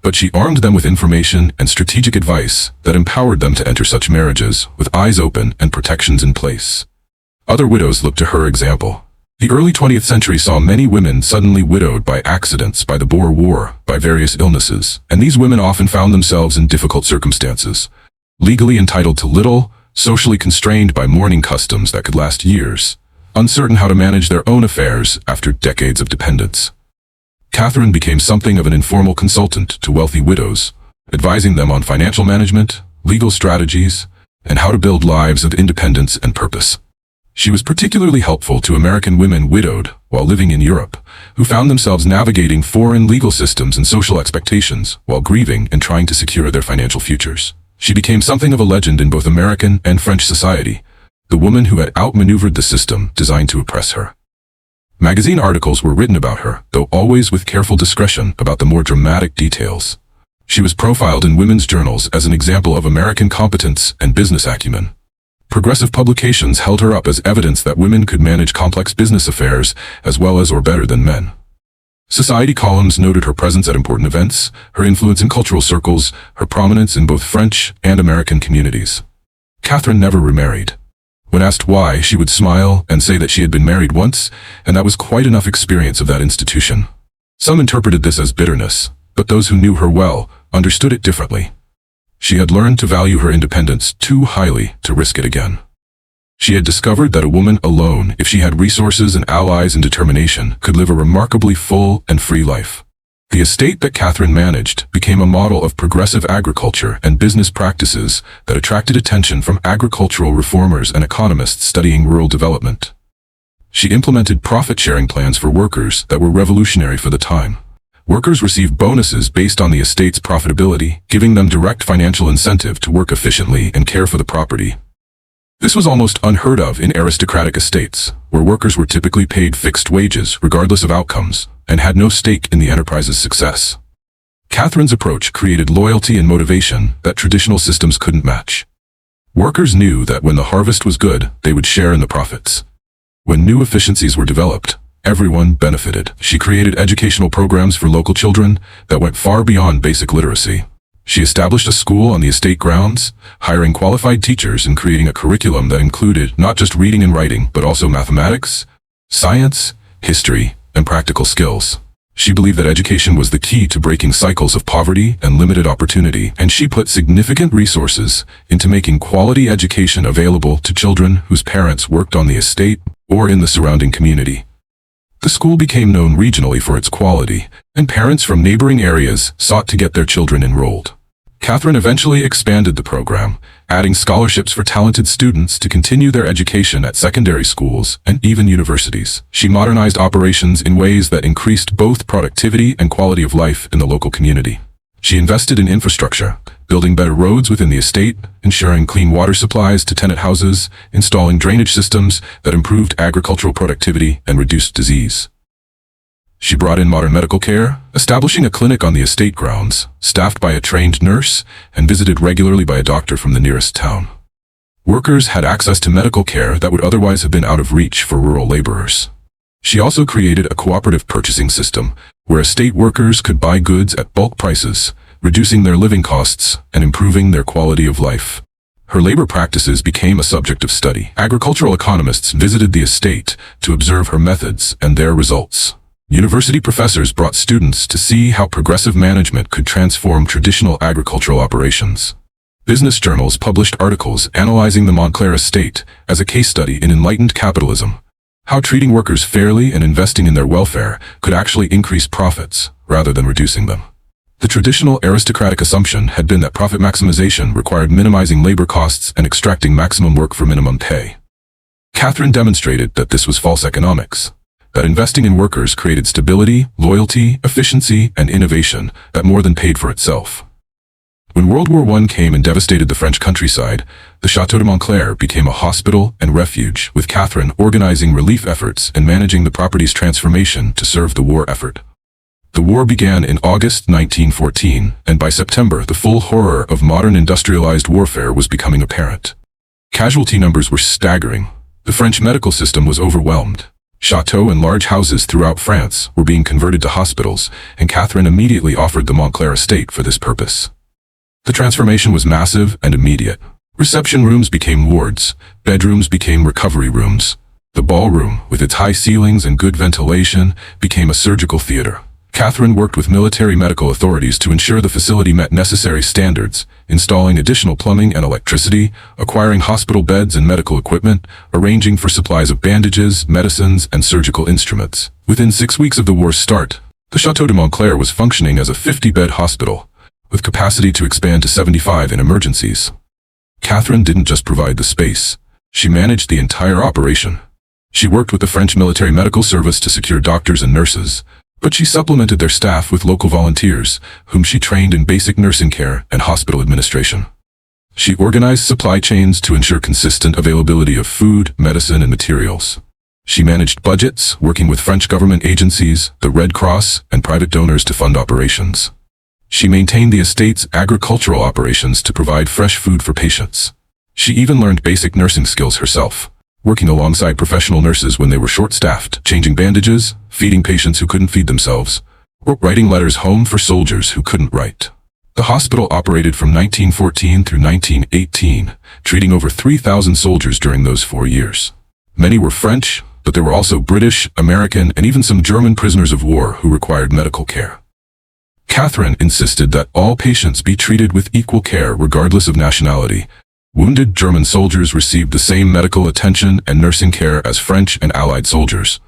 But she armed them with information and strategic advice that empowered them to enter such marriages with eyes open and protections in place. Other widows looked to her example. The early 20th century saw many women suddenly widowed by accidents, by the Boer War, by various illnesses, and these women often found themselves in difficult circumstances, legally entitled to little, socially constrained by mourning customs that could last years, uncertain how to manage their own affairs after decades of dependence. Catherine became something of an informal consultant to wealthy widows, advising them on financial management, legal strategies, and how to build lives of independence and purpose. She was particularly helpful to American women widowed while living in Europe, who found themselves navigating foreign legal systems and social expectations while grieving and trying to secure their financial futures. She became something of a legend in both American and French society, the woman who had outmaneuvered the system designed to oppress her. Magazine articles were written about her, though always with careful discretion about the more dramatic details. She was profiled in women's journals as an example of American competence and business acumen. Progressive publications held her up as evidence that women could manage complex business affairs as well as or better than men. Society columns noted her presence at important events, her influence in cultural circles, her prominence in both French and American communities. Catherine never remarried. When asked why, she would smile and say that she had been married once, and that was quite enough experience of that institution. Some interpreted this as bitterness, but those who knew her well understood it differently. She had learned to value her independence too highly to risk it again. She had discovered that a woman alone, if she had resources and allies and determination, could live a remarkably full and free life. The estate that Catherine managed became a model of progressive agriculture and business practices that attracted attention from agricultural reformers and economists studying rural development. She implemented profit-sharing plans for workers that were revolutionary for the time. Workers received bonuses based on the estate's profitability, giving them direct financial incentive to work efficiently and care for the property. This was almost unheard of in aristocratic estates, where workers were typically paid fixed wages regardless of outcomes, and had no stake in the enterprise's success. Catherine's approach created loyalty and motivation that traditional systems couldn't match. Workers knew that when the harvest was good, they would share in the profits. When new efficiencies were developed, everyone benefited. She created educational programs for local children that went far beyond basic literacy. She established a school on the estate grounds, hiring qualified teachers and creating a curriculum that included not just reading and writing, but also mathematics, science, history, and practical skills. She believed that education was the key to breaking cycles of poverty and limited opportunity, and she put significant resources into making quality education available to children whose parents worked on the estate or in the surrounding community. The school became known regionally for its quality, and parents from neighboring areas sought to get their children enrolled. Catherine eventually expanded the program, adding scholarships for talented students to continue their education at secondary schools and even universities. She modernized operations in ways that increased both productivity and quality of life in the local community. She invested in infrastructure, building better roads within the estate, ensuring clean water supplies to tenant houses, installing drainage systems that improved agricultural productivity and reduced disease. She brought in modern medical care, establishing a clinic on the estate grounds, staffed by a trained nurse, and visited regularly by a doctor from the nearest town. Workers had access to medical care that would otherwise have been out of reach for rural laborers. She also created a cooperative purchasing system, where estate workers could buy goods at bulk prices, reducing their living costs and improving their quality of life. Her labor practices became a subject of study. Agricultural economists visited the estate to observe her methods and their results. University professors brought students to see how progressive management could transform traditional agricultural operations. Business journals published articles analyzing the Montclair estate as a case study in enlightened capitalism, how treating workers fairly and investing in their welfare could actually increase profits rather than reducing them. The traditional aristocratic assumption had been that profit maximization required minimizing labor costs and extracting maximum work for minimum pay. Catherine demonstrated that this was false economics, that investing in workers created stability, loyalty, efficiency, and innovation that more than paid for itself. When World War I came and devastated the French countryside, the Château de Montclair became a hospital and refuge, with Catherine organizing relief efforts and managing the property's transformation to serve the war effort. The war began in August 1914, and by September the full horror of modern industrialized warfare was becoming apparent. Casualty numbers were staggering. The French medical system was overwhelmed. Chateaux and large houses throughout France were being converted to hospitals, and Catherine immediately offered the Montclair estate for this purpose. The transformation was massive and immediate. Reception rooms became wards, bedrooms became recovery rooms. The ballroom, with its high ceilings and good ventilation, became a surgical theater. Catherine worked with military medical authorities to ensure the facility met necessary standards, installing additional plumbing and electricity, acquiring hospital beds and medical equipment, arranging for supplies of bandages, medicines, and surgical instruments. Within 6 weeks of the war's start, the Château de Montclair was functioning as a 50-bed hospital, with capacity to expand to 75 in emergencies. Catherine didn't just provide the space, she managed the entire operation. She worked with the French military medical service to secure doctors and nurses, but she supplemented their staff with local volunteers, whom she trained in basic nursing care and hospital administration. She organized supply chains to ensure consistent availability of food, medicine, and materials. She managed budgets, working with French government agencies, the Red Cross, and private donors to fund operations. She maintained the estate's agricultural operations to provide fresh food for patients. She even learned basic nursing skills herself, working alongside professional nurses when they were short-staffed, changing bandages, feeding patients who couldn't feed themselves, or writing letters home for soldiers who couldn't write. The hospital operated from 1914 through 1918, treating over 3,000 soldiers during those 4 years. Many were French, but there were also British, American, and even some German prisoners of war who required medical care. Catherine insisted that all patients be treated with equal care regardless of nationality. Wounded German soldiers received the same medical attention and nursing care as French and Allied soldiers,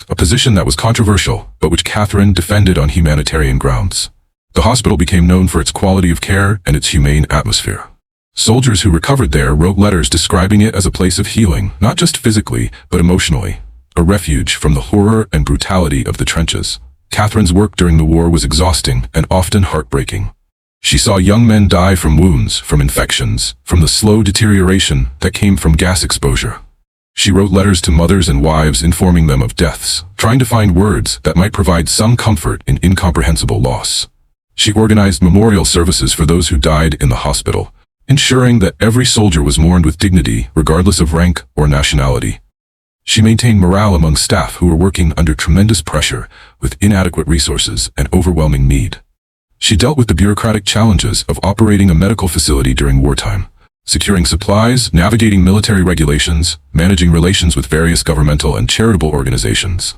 a position that was controversial, but which Catherine defended on humanitarian grounds. The hospital became known for its quality of care and its humane atmosphere. Soldiers who recovered there wrote letters describing it as a place of healing, not just physically, but emotionally, a refuge from the horror and brutality of the trenches. Catherine's work during the war was exhausting and often heartbreaking. She saw young men die from wounds, from infections, from the slow deterioration that came from gas exposure. She wrote letters to mothers and wives informing them of deaths, trying to find words that might provide some comfort in incomprehensible loss. She organized memorial services for those who died in the hospital, ensuring that every soldier was mourned with dignity regardless of rank or nationality. She maintained morale among staff who were working under tremendous pressure, with inadequate resources and overwhelming need. She dealt with the bureaucratic challenges of operating a medical facility during wartime, securing supplies, navigating military regulations, managing relations with various governmental and charitable organizations.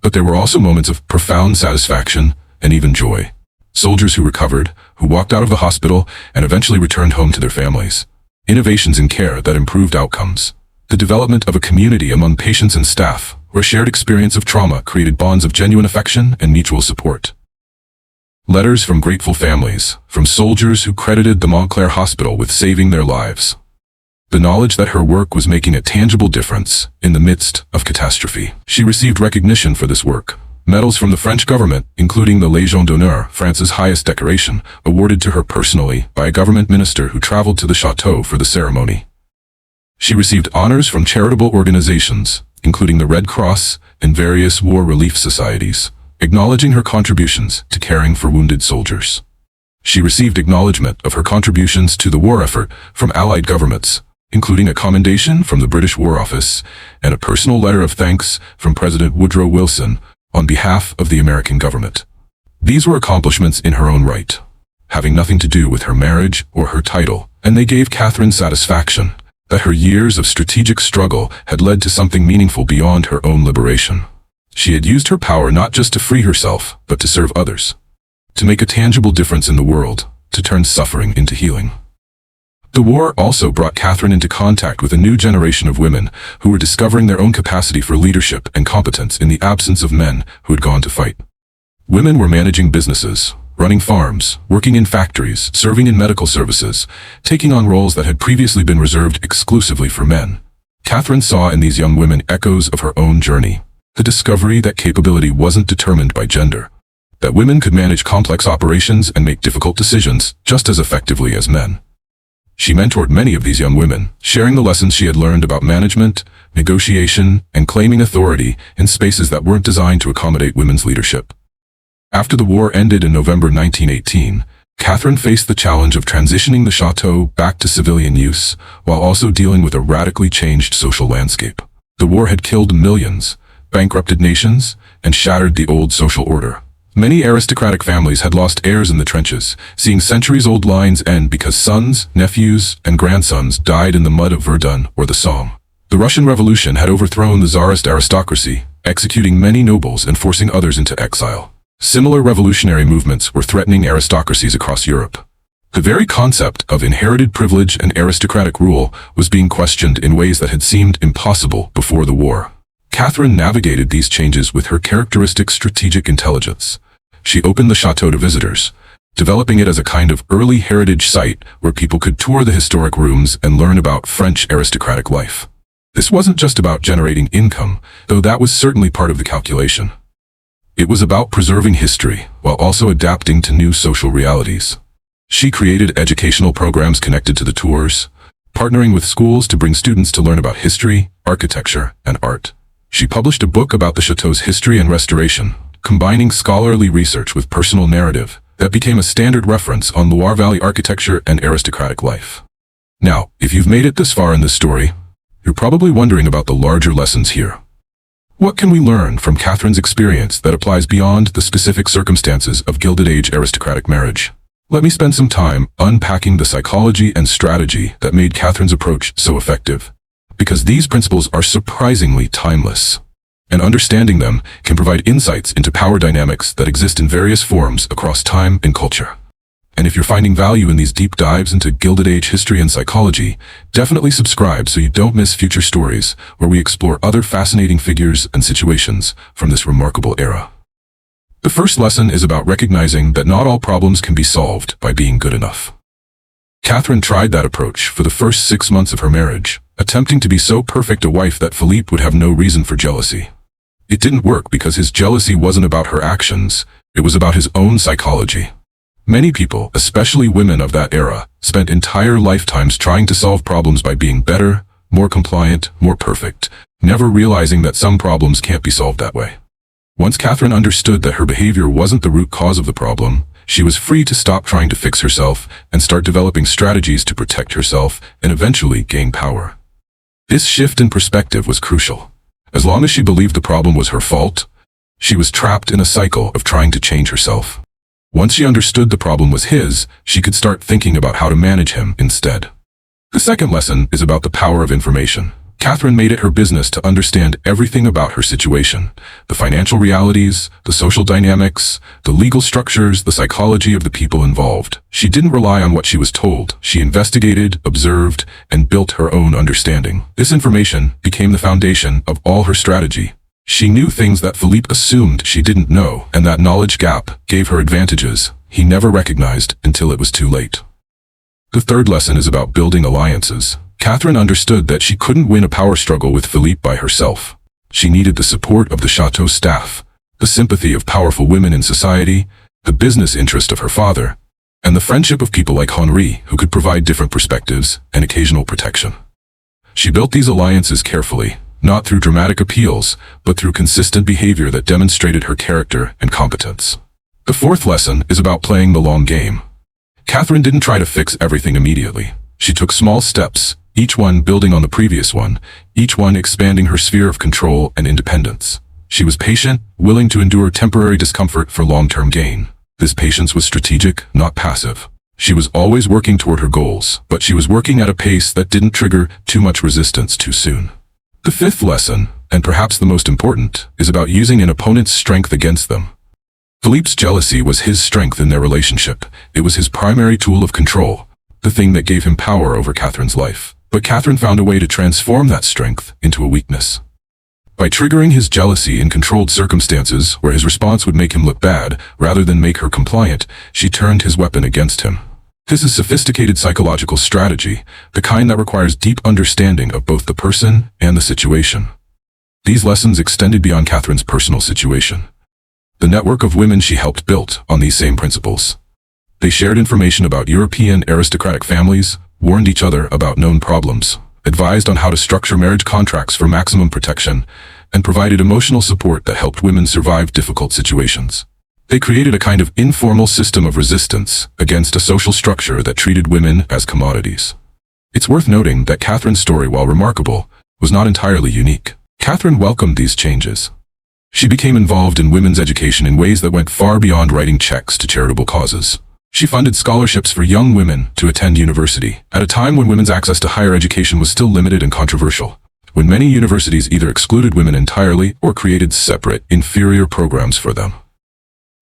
But there were also moments of profound satisfaction and even joy. Soldiers who recovered, who walked out of the hospital and eventually returned home to their families. Innovations in care that improved outcomes. The development of a community among patients and staff, where shared experience of trauma created bonds of genuine affection and mutual support. Letters from grateful families, from soldiers who credited the Montclair Hospital with saving their lives. The knowledge that her work was making a tangible difference in the midst of catastrophe. She received recognition for this work. Medals from the French government, including the Légion d'honneur, France's highest decoration, awarded to her personally by a government minister who traveled to the chateau for the ceremony. She received honors from charitable organizations, including the Red Cross and various war relief societies, acknowledging her contributions to caring for wounded soldiers. She received acknowledgement of her contributions to the war effort from Allied governments, including a commendation from the British War Office and a personal letter of thanks from President Woodrow Wilson on behalf of the American government. These were accomplishments in her own right, having nothing to do with her marriage or her title, and they gave Catherine satisfaction that her years of strategic struggle had led to something meaningful beyond her own liberation. She had used her power not just to free herself, but to serve others, to make a tangible difference in the world, to turn suffering into healing. The war also brought Catherine into contact with a new generation of women who were discovering their own capacity for leadership and competence in the absence of men who had gone to fight. Women were managing businesses, running farms, working in factories, serving in medical services, taking on roles that had previously been reserved exclusively for men. Catherine saw in these young women echoes of her own journey, the discovery that capability wasn't determined by gender, that women could manage complex operations and make difficult decisions just as effectively as men. She mentored many of these young women, sharing the lessons she had learned about management, negotiation, and claiming authority in spaces that weren't designed to accommodate women's leadership. After the war ended in November 1918, Catherine faced the challenge of transitioning the chateau back to civilian use, while also dealing with a radically changed social landscape. The war had killed millions, bankrupted nations, and shattered the old social order. Many aristocratic families had lost heirs in the trenches, seeing centuries-old lines end because sons, nephews, and grandsons died in the mud of Verdun or the Somme. The Russian Revolution had overthrown the Tsarist aristocracy, executing many nobles and forcing others into exile. Similar revolutionary movements were threatening aristocracies across Europe. The very concept of inherited privilege and aristocratic rule was being questioned in ways that had seemed impossible before the war. Catherine navigated these changes with her characteristic strategic intelligence. She opened the chateau to visitors, developing it as a kind of early heritage site where people could tour the historic rooms and learn about French aristocratic life. This wasn't just about generating income, though that was certainly part of the calculation. It was about preserving history while also adapting to new social realities. She created educational programs connected to the tours, partnering with schools to bring students to learn about history, architecture, and art. She published a book about the chateau's history and restoration, combining scholarly research with personal narrative that became a standard reference on Loire Valley architecture and aristocratic life. Now, if you've made it this far in this story, you're probably wondering about the larger lessons here. What can we learn from Catherine's experience that applies beyond the specific circumstances of Gilded Age aristocratic marriage? Let me spend some time unpacking the psychology and strategy that made Catherine's approach so effective, because these principles are surprisingly timeless, and understanding them can provide insights into power dynamics that exist in various forms across time and culture. And if you're finding value in these deep dives into Gilded Age history and psychology, definitely subscribe so you don't miss future stories where we explore other fascinating figures and situations from this remarkable era. The first lesson is about recognizing that not all problems can be solved by being good enough. Catherine tried that approach for the first 6 months of her marriage, attempting to be so perfect a wife that Philippe would have no reason for jealousy. It didn't work because his jealousy wasn't about her actions, it was about his own psychology. Many people, especially women of that era, spent entire lifetimes trying to solve problems by being better, more compliant, more perfect, never realizing that some problems can't be solved that way. Once Catherine understood that her behavior wasn't the root cause of the problem, she was free to stop trying to fix herself and start developing strategies to protect herself and eventually gain power. This shift in perspective was crucial. As long as she believed the problem was her fault, she was trapped in a cycle of trying to change herself. Once she understood the problem was his, she could start thinking about how to manage him instead. The second lesson is about the power of information. Catherine made it her business to understand everything about her situation: the financial realities, the social dynamics, the legal structures, the psychology of the people involved. She didn't rely on what she was told. She investigated, observed, and built her own understanding. This information became the foundation of all her strategy. She knew things that Philippe assumed she didn't know, and that knowledge gap gave her advantages he never recognized until it was too late. The third lesson is about building alliances. Catherine understood that she couldn't win a power struggle with Philippe by herself. She needed the support of the chateau staff, the sympathy of powerful women in society, the business interest of her father, and the friendship of people like Henri, who could provide different perspectives and occasional protection. She built these alliances carefully, not through dramatic appeals, but through consistent behavior that demonstrated her character and competence. The fourth lesson is about playing the long game. Catherine didn't try to fix everything immediately. She took small steps, each one building on the previous one, each one expanding her sphere of control and independence. She was patient, willing to endure temporary discomfort for long-term gain. This patience was strategic, not passive. She was always working toward her goals, but she was working at a pace that didn't trigger too much resistance too soon. The fifth lesson, and perhaps the most important, is about using an opponent's strength against them. Philippe's jealousy was his strength in their relationship. It was his primary tool of control, the thing that gave him power over Catherine's life. But Catherine found a way to transform that strength into a weakness. By triggering his jealousy in controlled circumstances where his response would make him look bad rather than make her compliant, she turned his weapon against him. This is sophisticated psychological strategy, the kind that requires deep understanding of both the person and the situation. These lessons extended beyond Catherine's personal situation. The network of women she helped built on these same principles. They shared information about European aristocratic families, warned each other about known problems, advised on how to structure marriage contracts for maximum protection, and provided emotional support that helped women survive difficult situations. They created a kind of informal system of resistance against a social structure that treated women as commodities. It's worth noting that Catherine's story, while remarkable, was not entirely unique. Catherine welcomed these changes. She became involved in women's education in ways that went far beyond writing checks to charitable causes. She funded scholarships for young women to attend university, at a time when women's access to higher education was still limited and controversial, when many universities either excluded women entirely or created separate, inferior programs for them.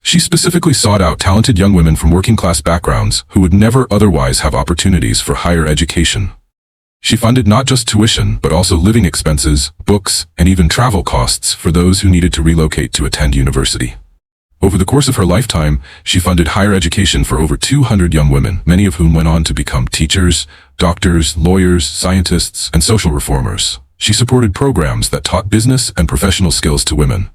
She specifically sought out talented young women from working-class backgrounds who would never otherwise have opportunities for higher education. She funded not just tuition, but also living expenses, books, and even travel costs for those who needed to relocate to attend university. Over the course of her lifetime, she funded higher education for over 200 young women, many of whom went on to become teachers, doctors, lawyers, scientists, and social reformers. She supported programs that taught business and professional skills to women.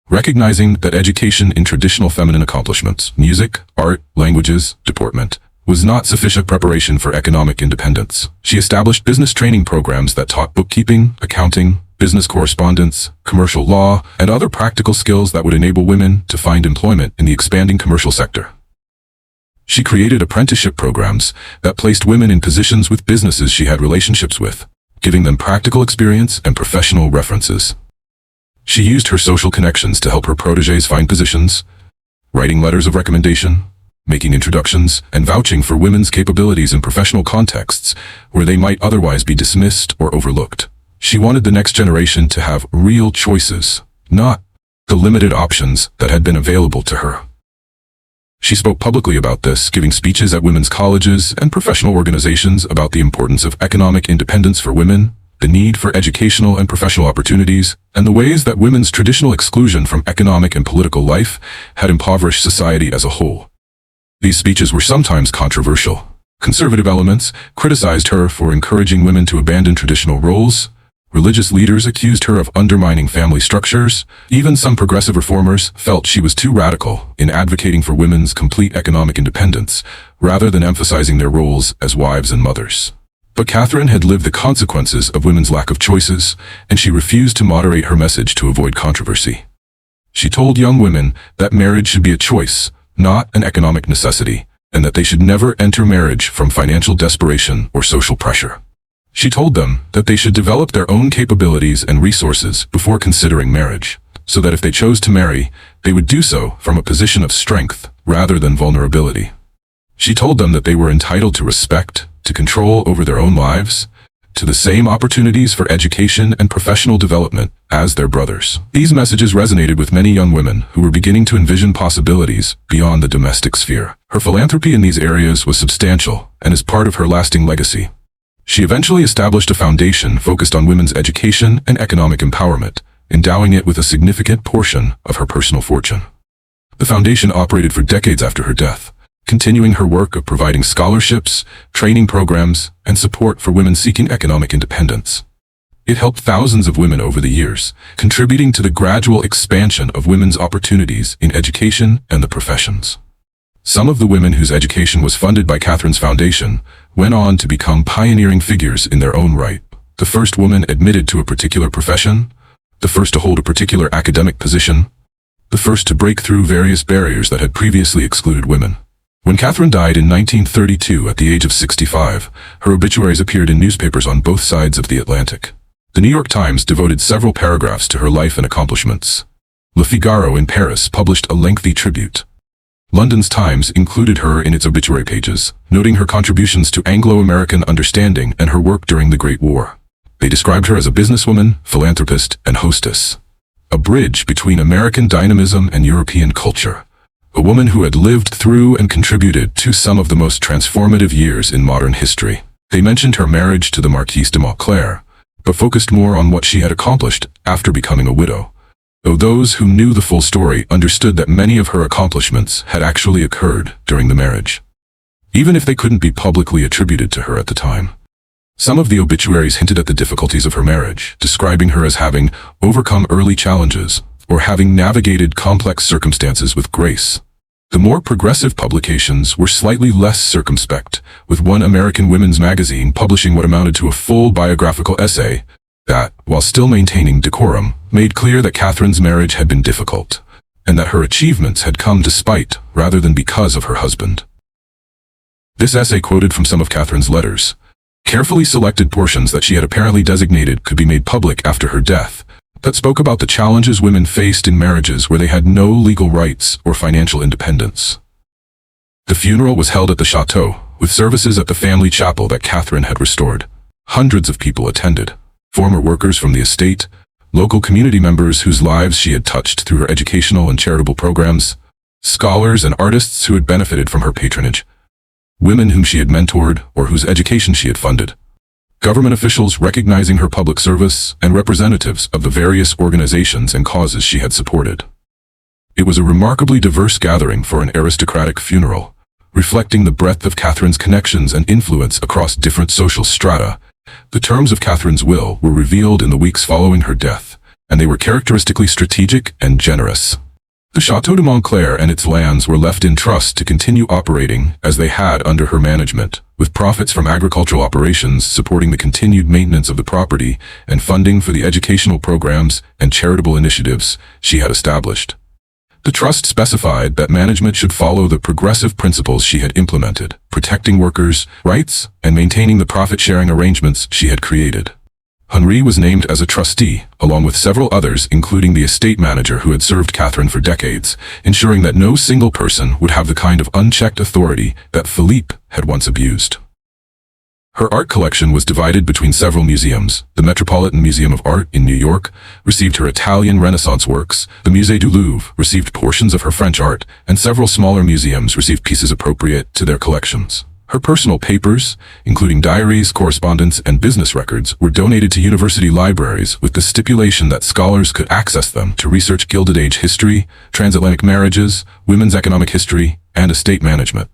Recognizing that education in traditional feminine accomplishments, music, art, languages, deportment, was not sufficient preparation for economic independence, she established business training programs that taught bookkeeping, accounting, business correspondence, commercial law, and other practical skills that would enable women to find employment in the expanding commercial sector. She created apprenticeship programs that placed women in positions with businesses she had relationships with, giving them practical experience and professional references. She used her social connections to help her protégés find positions, writing letters of recommendation, making introductions, and vouching for women's capabilities in professional contexts where they might otherwise be dismissed or overlooked. She wanted the next generation to have real choices, not the limited options that had been available to her. She spoke publicly about this, giving speeches at women's colleges and professional organizations about the importance of economic independence for women, the need for educational and professional opportunities, and the ways that women's traditional exclusion from economic and political life had impoverished society as a whole. These speeches were sometimes controversial. Conservative elements criticized her for encouraging women to abandon traditional roles. Religious leaders accused her of undermining family structures. Even some progressive reformers felt she was too radical in advocating for women's complete economic independence, rather than emphasizing their roles as wives and mothers. But Catherine had lived the consequences of women's lack of choices, and she refused to moderate her message to avoid controversy. She told young women that marriage should be a choice, not an economic necessity, and that they should never enter marriage from financial desperation or social pressure. She told them that they should develop their own capabilities and resources before considering marriage, so that if they chose to marry, they would do so from a position of strength rather than vulnerability. She told them that they were entitled to respect, to control over their own lives, to the same opportunities for education and professional development as their brothers. These messages resonated with many young women who were beginning to envision possibilities beyond the domestic sphere. Her philanthropy in these areas was substantial and is part of her lasting legacy. She eventually established a foundation focused on women's education and economic empowerment, endowing it with a significant portion of her personal fortune. The foundation operated for decades after her death, continuing her work of providing scholarships, training programs, and support for women seeking economic independence. It helped thousands of women over the years, contributing to the gradual expansion of women's opportunities in education and the professions. Some of the women whose education was funded by Catherine's foundation went on to become pioneering figures in their own right. The first woman admitted to a particular profession, the first to hold a particular academic position, the first to break through various barriers that had previously excluded women. When Catherine died in 1932 at the age of 65, her obituaries appeared in newspapers on both sides of the Atlantic. The New York Times devoted several paragraphs to her life and accomplishments. Le Figaro in Paris published a lengthy tribute. London's Times included her in its obituary pages, noting her contributions to Anglo-American understanding and her work during the Great War. They described her as a businesswoman, philanthropist, and hostess. A bridge between American dynamism and European culture. A woman who had lived through and contributed to some of the most transformative years in modern history. They mentioned her marriage to the Marquis de Montclair, but focused more on what she had accomplished after becoming a widow. Though those who knew the full story understood that many of her accomplishments had actually occurred during the marriage, even if they couldn't be publicly attributed to her at the time. Some of the obituaries hinted at the difficulties of her marriage, describing her as having overcome early challenges, or having navigated complex circumstances with grace. The more progressive publications were slightly less circumspect, with one American women's magazine publishing what amounted to a full biographical essay that, while still maintaining decorum, made clear that Catherine's marriage had been difficult, and that her achievements had come despite rather than because of her husband. This essay quoted from some of Catherine's letters. Carefully selected portions that she had apparently designated could be made public after her death, that spoke about the challenges women faced in marriages where they had no legal rights or financial independence. The funeral was held at the chateau, with services at the family chapel that Catherine had restored. Hundreds of people attended, former workers from the estate, local community members whose lives she had touched through her educational and charitable programs, scholars and artists who had benefited from her patronage, women whom she had mentored or whose education she had funded, government officials recognizing her public service, and representatives of the various organizations and causes she had supported. It was a remarkably diverse gathering for an aristocratic funeral, reflecting the breadth of Catherine's connections and influence across different social strata. The terms of Catherine's will were revealed in the weeks following her death, and they were characteristically strategic and generous. The Château de Montclair and its lands were left in trust to continue operating as they had under her management, with profits from agricultural operations supporting the continued maintenance of the property and funding for the educational programs and charitable initiatives she had established. The trust specified that management should follow the progressive principles she had implemented, protecting workers' rights and maintaining the profit-sharing arrangements she had created. Henri was named as a trustee, along with several others including the estate manager who had served Catherine for decades, ensuring that no single person would have the kind of unchecked authority that Philippe had once abused. Her art collection was divided between several museums. The Metropolitan Museum of Art in New York received her Italian Renaissance works, the Musée du Louvre received portions of her French art, and several smaller museums received pieces appropriate to their collections. Her personal papers, including diaries, correspondence, and business records, were donated to university libraries with the stipulation that scholars could access them to research Gilded Age history, transatlantic marriages, women's economic history, and estate management.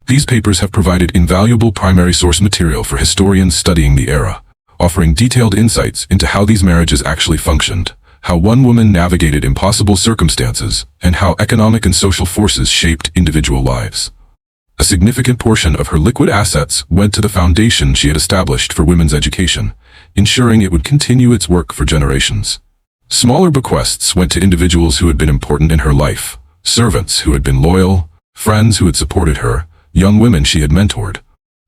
These papers have provided invaluable primary source material for historians studying the era, offering detailed insights into how these marriages actually functioned, how one woman navigated impossible circumstances, and how economic and social forces shaped individual lives. A significant portion of her liquid assets went to the foundation she had established for women's education, ensuring it would continue its work for generations. Smaller bequests went to individuals who had been important in her life, servants who had been loyal, friends who had supported her, young women she had mentored.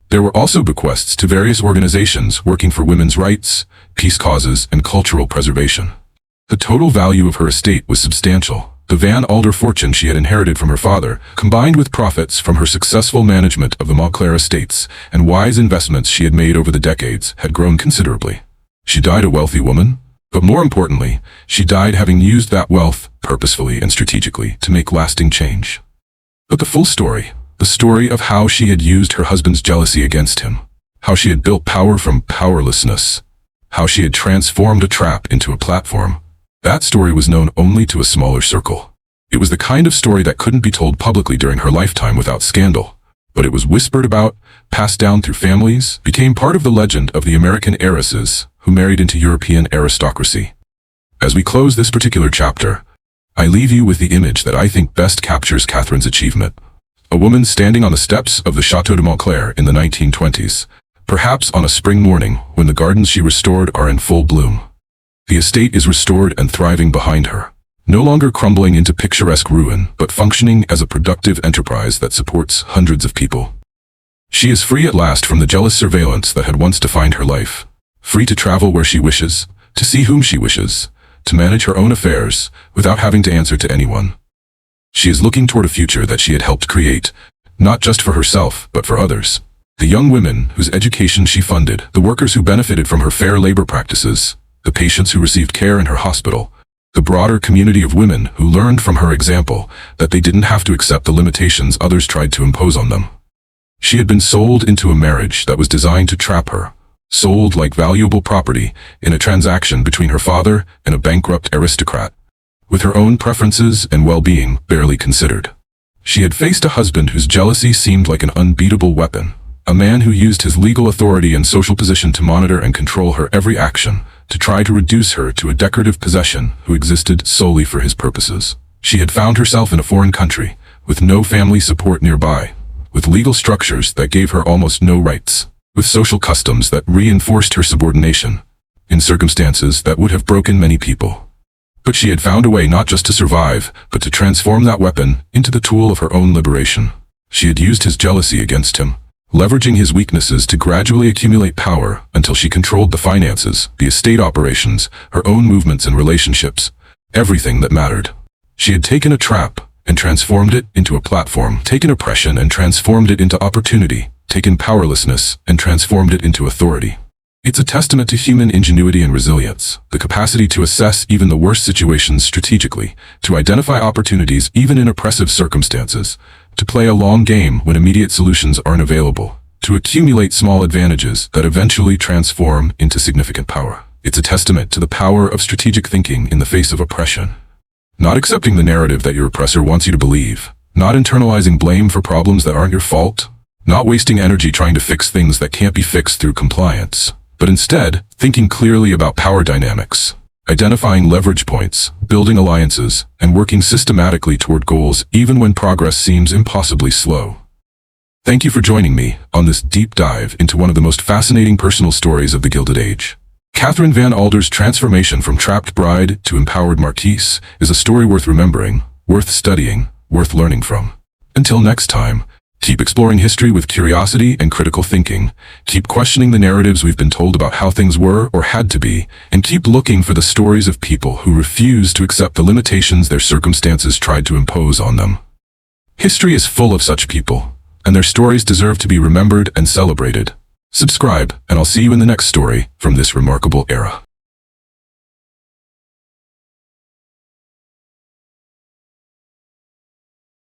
There were also bequests to various organizations working for women's rights, peace causes, and cultural preservation. The total value of her estate was substantial, The Van Alder fortune she had inherited from her father, combined with profits from her successful management of the Montclair estates and wise investments she had made over the decades, had grown considerably. She died a wealthy woman, but more importantly, she died having used that wealth purposefully and strategically to make lasting change. But the full story, the story of how she had used her husband's jealousy against him, how she had built power from powerlessness, how she had transformed a trap into a platform, that story was known only to a smaller circle. It was the kind of story that couldn't be told publicly during her lifetime without scandal, but it was whispered about, passed down through families, became part of the legend of the American heiresses who married into European aristocracy. As we close this particular chapter, I leave you with the image that I think best captures Catherine's achievement. A woman standing on the steps of the Château de Montclair in the 1920s, perhaps on a spring morning when the gardens she restored are in full bloom. The estate is restored and thriving behind her, no longer crumbling into picturesque ruin, but functioning as a productive enterprise that supports hundreds of people. She is free at last from the jealous surveillance that had once defined her life, free to travel where she wishes, to see whom she wishes, to manage her own affairs without having to answer to anyone. She is looking toward a future that she had helped create, not just for herself, but for others. The young women whose education she funded, the workers who benefited from her fair labor practices, the patients who received care in her hospital, the broader community of women who learned from her example that they didn't have to accept the limitations others tried to impose on them. She had been sold into a marriage that was designed to trap her, sold like valuable property in a transaction between her father and a bankrupt aristocrat, with her own preferences and well-being barely considered. She had faced a husband whose jealousy seemed like an unbeatable weapon, a man who used his legal authority and social position to monitor and control her every action, to try to reduce her to a decorative possession who existed solely for his purposes. She had found herself in a foreign country, with no family support nearby, with legal structures that gave her almost no rights, with social customs that reinforced her subordination, in circumstances that would have broken many people. But she had found a way not just to survive, but to transform that weapon into the tool of her own liberation. She had used his jealousy against him, leveraging his weaknesses to gradually accumulate power until she controlled the finances, the estate operations, her own movements and relationships, everything that mattered. She had taken a trap and transformed it into a platform, taken oppression and transformed it into opportunity, taken powerlessness and transformed it into authority. It's a testament to human ingenuity and resilience, the capacity to assess even the worst situations strategically, to identify opportunities even in oppressive circumstances, to play a long game when immediate solutions aren't available, to accumulate small advantages that eventually transform into significant power. It's a testament to the power of strategic thinking in the face of oppression. Not accepting the narrative that your oppressor wants you to believe, not internalizing blame for problems that aren't your fault, not wasting energy trying to fix things that can't be fixed through compliance, but instead thinking clearly about power dynamics, identifying leverage points, building alliances, and working systematically toward goals even when progress seems impossibly slow. Thank you for joining me on this deep dive into one of the most fascinating personal stories of the Gilded Age. Catherine Van Alder's transformation from trapped bride to empowered Marquis is a story worth remembering, worth studying, worth learning from. Until next time, keep exploring history with curiosity and critical thinking, keep questioning the narratives we've been told about how things were or had to be, and keep looking for the stories of people who refused to accept the limitations their circumstances tried to impose on them. History is full of such people, and their stories deserve to be remembered and celebrated. Subscribe, and I'll see you in the next story from this remarkable era.